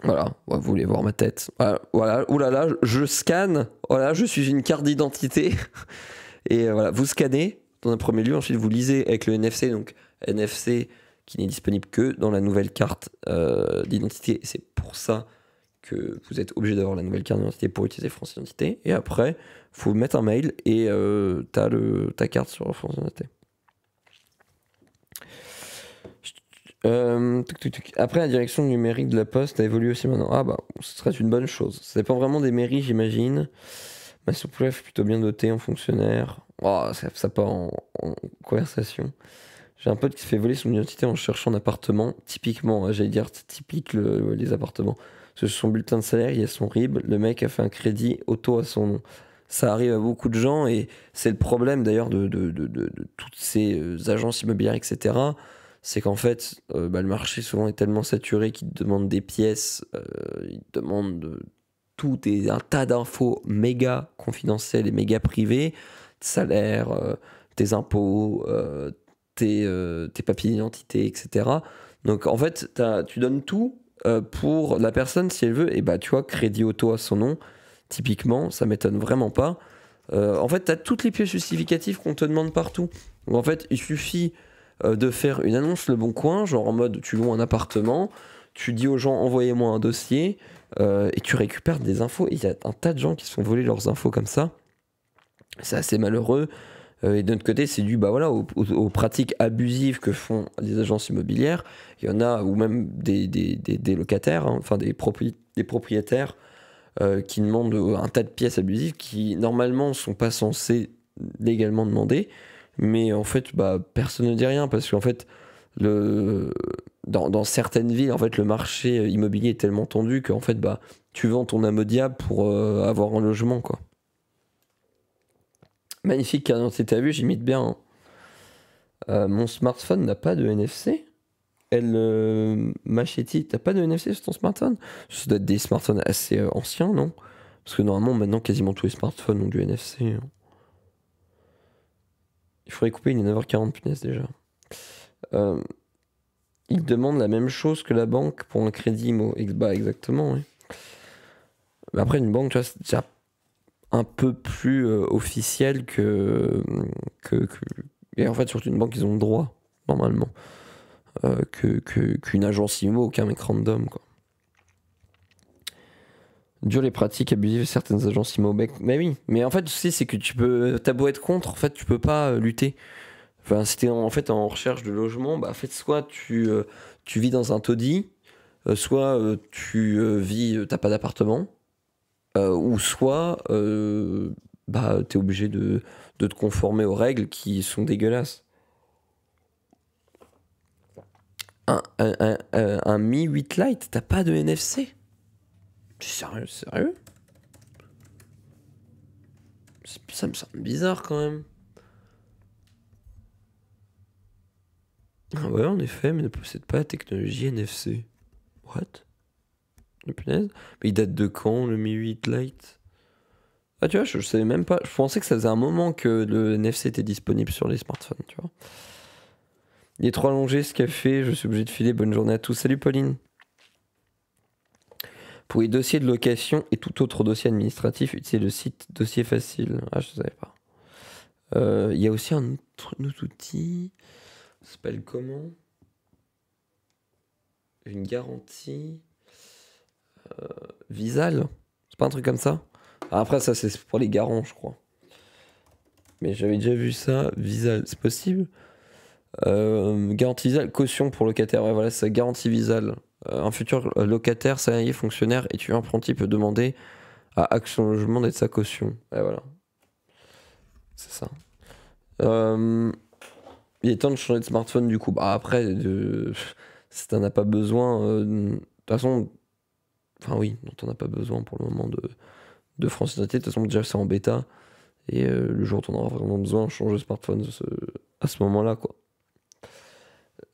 Voilà, vous voulez voir ma tête. Voilà, oulala, je scanne. Voilà, je suis une carte d'identité. Et voilà, vous scannez dans un premier lieu, ensuite vous lisez avec le NFC, donc NFC qui n'est disponible que dans la nouvelle carte d'identité. C'est pour ça que vous êtes obligé d'avoir la nouvelle carte d'identité pour utiliser France Identité. Et après, faut mettre un mail et t'as ta carte sur France Identité. Après, la direction numérique de la Poste a évolué aussi maintenant. Ah bah, ce serait une bonne chose. Ça dépend vraiment des mairies, j'imagine. Ma souplesse est plutôt bien dotée en fonctionnaire. Oh, ça part en conversation. J'ai un pote qui se fait voler son identité en cherchant un appartement. Typiquement, j'allais dire, c'est typique les appartements. Parce que sur son bulletin de salaire, il y a son RIB. Le mec a fait un crédit auto à son nom. Ça arrive à beaucoup de gens et c'est le problème d'ailleurs de toutes ces agences immobilières, etc. C'est qu'en fait, le marché souvent est tellement saturé qu'ils te demandent des pièces, ils te demandent tout et un tas d'infos méga confidentielles et méga privées, de salaire, tes impôts, tes papiers d'identité, etc. Donc en fait, tu donnes tout pour la personne si elle veut. Et bah tu vois, crédit auto à son nom, typiquement, ça m'étonne vraiment pas. En fait, tu as toutes les pièces justificatives qu'on te demande partout. Donc en fait, il suffit de faire une annonce Le Bon Coin, genre en mode tu loues un appartement, tu dis aux gens envoyez-moi un dossier et tu récupères des infos. Il y a un tas de gens qui se font voler leurs infos comme ça. C'est assez malheureux. Et de notre côté, c'est dû bah voilà, aux pratiques abusives que font les agences immobilières. Il y en a, ou même des locataires, hein, enfin des propriétaires qui demandent un tas de pièces abusives qui normalement sont pas censés légalement demander. Mais en fait, bah, personne ne dit rien parce qu'en fait, dans certaines villes, en fait, le marché immobilier est tellement tendu qu'en fait, bah, tu vends ton âme au diable pour avoir un logement, quoi. Magnifique carte d'identité, t'as vu, j'imite bien. Hein. Mon smartphone n'a pas de NFC. Machete, t'as pas de NFC sur ton smartphone? Ça doit être des smartphones assez anciens, non? Parce que normalement, maintenant, quasiment tous les smartphones ont du NFC. Hein. Il faudrait couper, il est 9h40, punaise déjà. Il demande la même chose que la banque pour un crédit IMO. Bah, exactement, oui. Mais après, une banque, tu vois, c'est déjà un peu plus officiel que. Et en fait, surtout une banque, ils ont le droit, normalement. Qu'une agence IMO, qu'un mec random, quoi. Dur les pratiques abusives de certaines agences IMO. Mais oui, mais en fait, tu sais, c'est que t'as beau être contre, en fait, tu peux pas lutter. Enfin, si t'es en fait en recherche de logement, bah, en fait, soit tu vis dans un taudis, soit t'as pas d'appartement, ou soit bah, t'es obligé de te conformer aux règles qui sont dégueulasses. Un Mi 8 Lite, t'as pas de NFC? Sérieux, sérieux? Ça me semble bizarre quand même. Ah ouais, en effet, mais ne possède pas la technologie NFC. What? Le punaise. Mais il date de quand, le Mi 8 Lite? Ah, tu vois, je savais même pas. Je pensais que ça faisait un moment que le NFC était disponible sur les smartphones, tu vois. Il est trop allongé ce café, je suis obligé de filer. Bonne journée à tous. Salut Pauline. Pour les dossiers de location et tout autre dossier administratif, utilisez le site Dossier Facile. Ah, je ne savais pas. Il y a aussi un autre outil. Ça s'appelle comment? Une garantie. Visal. C'est pas un truc comme ça? Après, ça, c'est pour les garants, je crois. Mais j'avais déjà vu ça. Visal, c'est possible? Garantie Visal, caution pour locataire. Ouais, voilà, c'est garantie Visal. Un futur locataire, salarié, fonctionnaire, étudiant apprenti peut demander à Action Logement d'être sa caution. Et voilà. C'est ça. Il est temps de changer de smartphone du coup. Bah après, si t'en as pas besoin, de toute façon, enfin oui, t'en as pas besoin pour le moment de France Identité. De toute façon, déjà c'est en bêta. Et le jour où t'en auras vraiment besoin, change de smartphone à ce moment-là, quoi.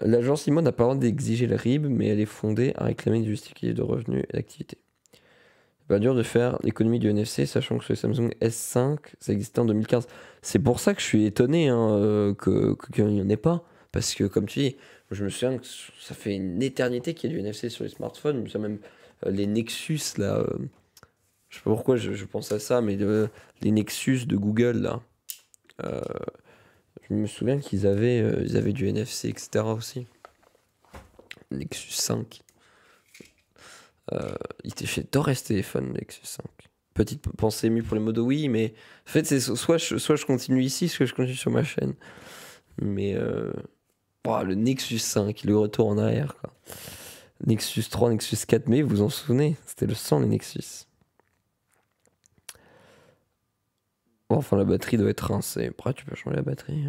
L'agence IMO n'a pas le droit d'exiger le RIB, mais elle est fondée à réclamer du justificatif de revenus et d'activité. C'est pas dur de faire l'économie du NFC, sachant que sur les Samsung S5, ça existait en 2015. C'est pour ça que je suis étonné hein, qu'il n'y en ait pas. Parce que, comme tu dis, je me souviens que ça fait une éternité qu'il y a du NFC sur les smartphones. Je me souviens même les Nexus, là. Je sais pas pourquoi je pense à ça, mais les Nexus de Google, là. Je me souviens qu'ils avaient du NFC, etc. aussi. Nexus 5. Il était chez Torres Téléphone, Nexus 5. Petite pensée émue pour les modos, oui, mais en fait, c'est soit je continue ici, soit je continue sur ma chaîne. Mais le Nexus 5, le retour en arrière, quoi. Nexus 3, Nexus 4, mais vous vous en souvenez, c'était le sang, les Nexus. Bon, enfin, la batterie doit être rincée. Après, tu peux changer la batterie.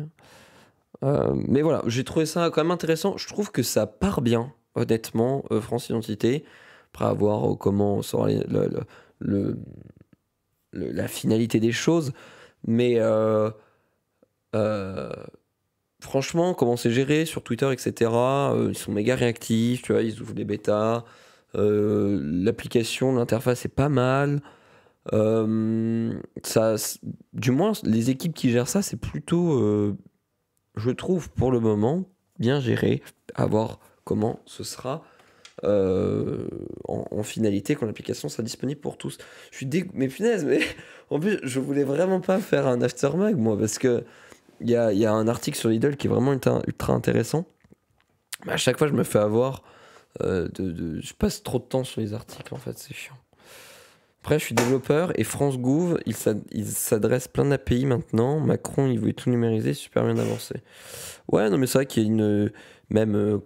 Hein. Mais voilà, j'ai trouvé ça quand même intéressant. Je trouve que ça part bien, honnêtement, France Identité. Après, à voir comment sera la finalité des choses. Mais franchement, comment c'est géré sur Twitter, etc. Ils sont méga réactifs, tu vois, ils ouvrent des bêtas. L'application, l'interface est pas mal. Ça, du moins, les équipes qui gèrent ça, c'est plutôt, je trouve, pour le moment, bien géré. À voir comment ce sera en finalité quand l'application sera disponible pour tous. Je suis mais punaise, mais en plus, je voulais vraiment pas faire un aftermag, moi, parce que il y a un article sur Lidl qui est vraiment ultra intéressant. Mais à chaque fois, je me fais avoir. Je passe trop de temps sur les articles, en fait, c'est chiant. Après, je suis développeur et France Gouv, il s'adresse plein d'API maintenant. Macron, il veut tout numériser, super bien avancé. Ouais, non, mais c'est vrai qu'il y a une. Même,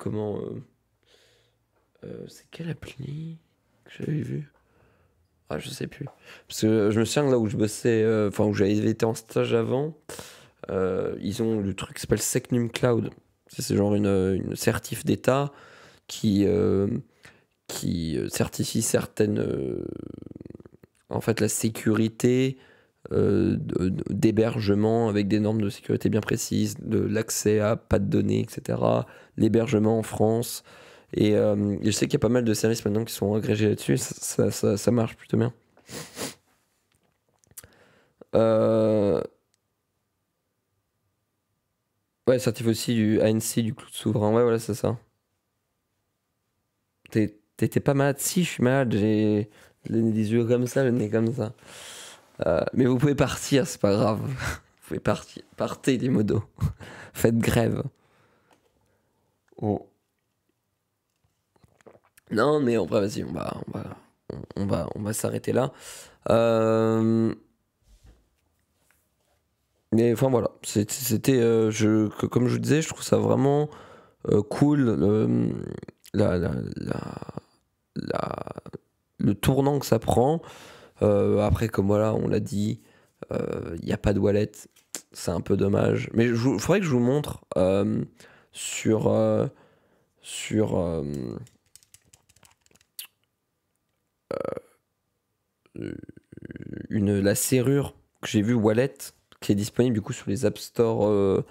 c'est quelle appli que j'avais vu? Ah, je sais plus. Parce que je me souviens là où je bossais, enfin, où j'avais été en stage avant, ils ont le truc qui s'appelle Secnum Cloud. C'est genre une certif d'État qui certifie certaines. En fait, la sécurité d'hébergement avec des normes de sécurité bien précises, de l'accès à pas de données, etc. L'hébergement en France. Et je sais qu'il y a pas mal de services maintenant qui sont agrégés là-dessus. Ça marche plutôt bien. Ouais, certif aussi du ANC, du cloud souverain. Ouais, voilà, c'est ça. T'étais pas malade? Si, je suis malade. J'ai des yeux comme ça, le nez comme ça. Mais vous pouvez partir, c'est pas grave. Vous pouvez partir. Partez, les modos. Faites grève. Oh. Non, mais en vrai, vas-y, on va s'arrêter là. Mais enfin voilà, c'était, comme je vous disais, je trouve ça vraiment cool, la, la- la- la- le tournant que ça prend. Après, comme voilà, on l'a dit, il n'y a pas de wallet, c'est un peu dommage. Mais il faudrait que je vous montre sur, sur la serrure que j'ai vue wallet, qui est disponible du coup sur les App Store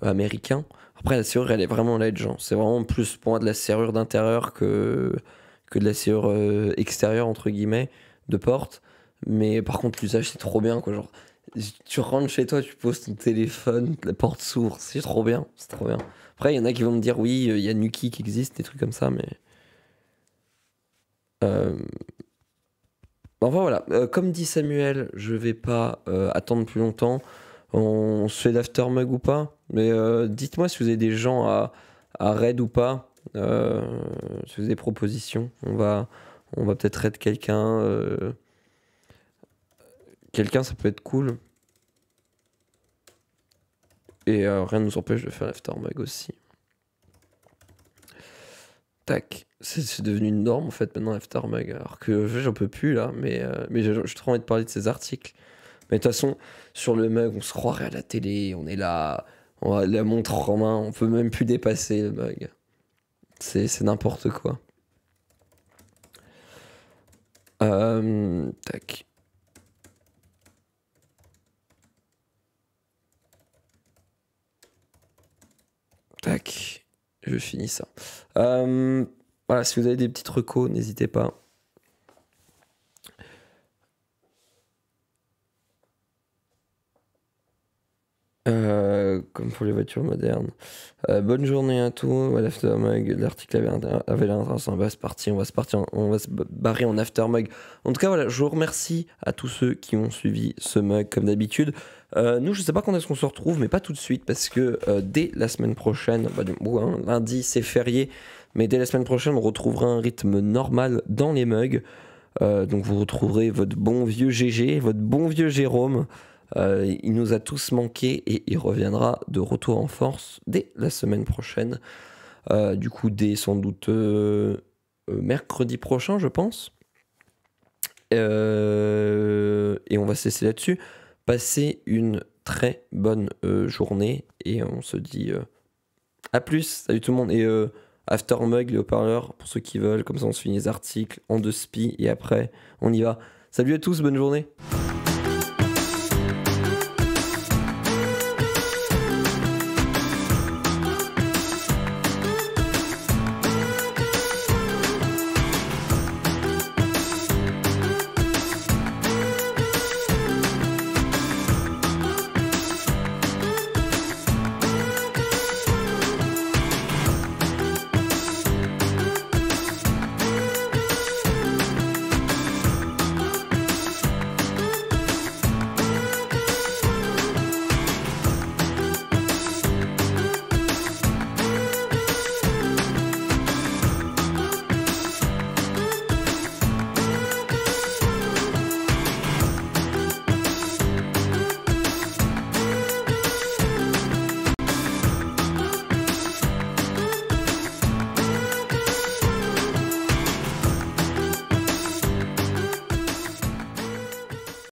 américains. Après, la serrure, elle est vraiment ledge, hein. C'est vraiment plus pour moi de la serrure d'intérieur que de la serrure extérieure, entre guillemets, de porte. Mais par contre, l'usage, c'est trop bien, quoi. Genre, tu rentres chez toi, tu poses ton téléphone, la porte s'ouvre. C'est trop bien, c'est trop bien. Après, il y en a qui vont me dire, oui, il y a Nuki qui existe, des trucs comme ça, mais... Euh, Enfin voilà, comme dit Samuel, je vais pas attendre plus longtemps. On se fait l'aftermug ou pas? Mais dites-moi si vous avez des gens à raid ou pas. Si vous avez des propositions. On va peut-être raid quelqu'un. Quelqu'un, ça peut être cool. Et rien ne nous empêche de faire l'aftermug aussi. Tac. C'est devenu une norme en fait maintenant l'aftermug. Alors que j'en peux plus là. Mais j'ai trop envie de parler de ces articles. Mais de toute façon, sur le mug, on se croirait à la télé, on est là, on a la montre en main, on peut même plus dépasser le mug. C'est n'importe quoi. Tac. Tac. Je finis ça. Voilà, si vous avez des petites recos, n'hésitez pas. Comme pour les voitures modernes. Bonne journée à tous. Voilà, l'aftermug, l'article avait l'air intéressant. On va se barrer en aftermug. En tout cas, voilà, je vous remercie à tous ceux qui ont suivi ce mug comme d'habitude. Nous, je sais pas quand est-ce qu'on se retrouve, mais pas tout de suite parce que dès la semaine prochaine, lundi c'est férié, mais dès la semaine prochaine, on retrouvera un rythme normal dans les mugs. Donc vous retrouverez votre bon vieux GG, votre bon vieux Jérôme. Il nous a tous manqué et il reviendra de retour en force dès la semaine prochaine. Du coup, dès sans doute mercredi prochain, je pense. Et on va se laisser là-dessus. Passez une très bonne journée et on se dit à plus. Salut tout le monde. Et Aftermug, les haut-parleurs, pour ceux qui veulent. Comme ça, on se finit les articles en 2 spi et après, on y va. Salut à tous, bonne journée.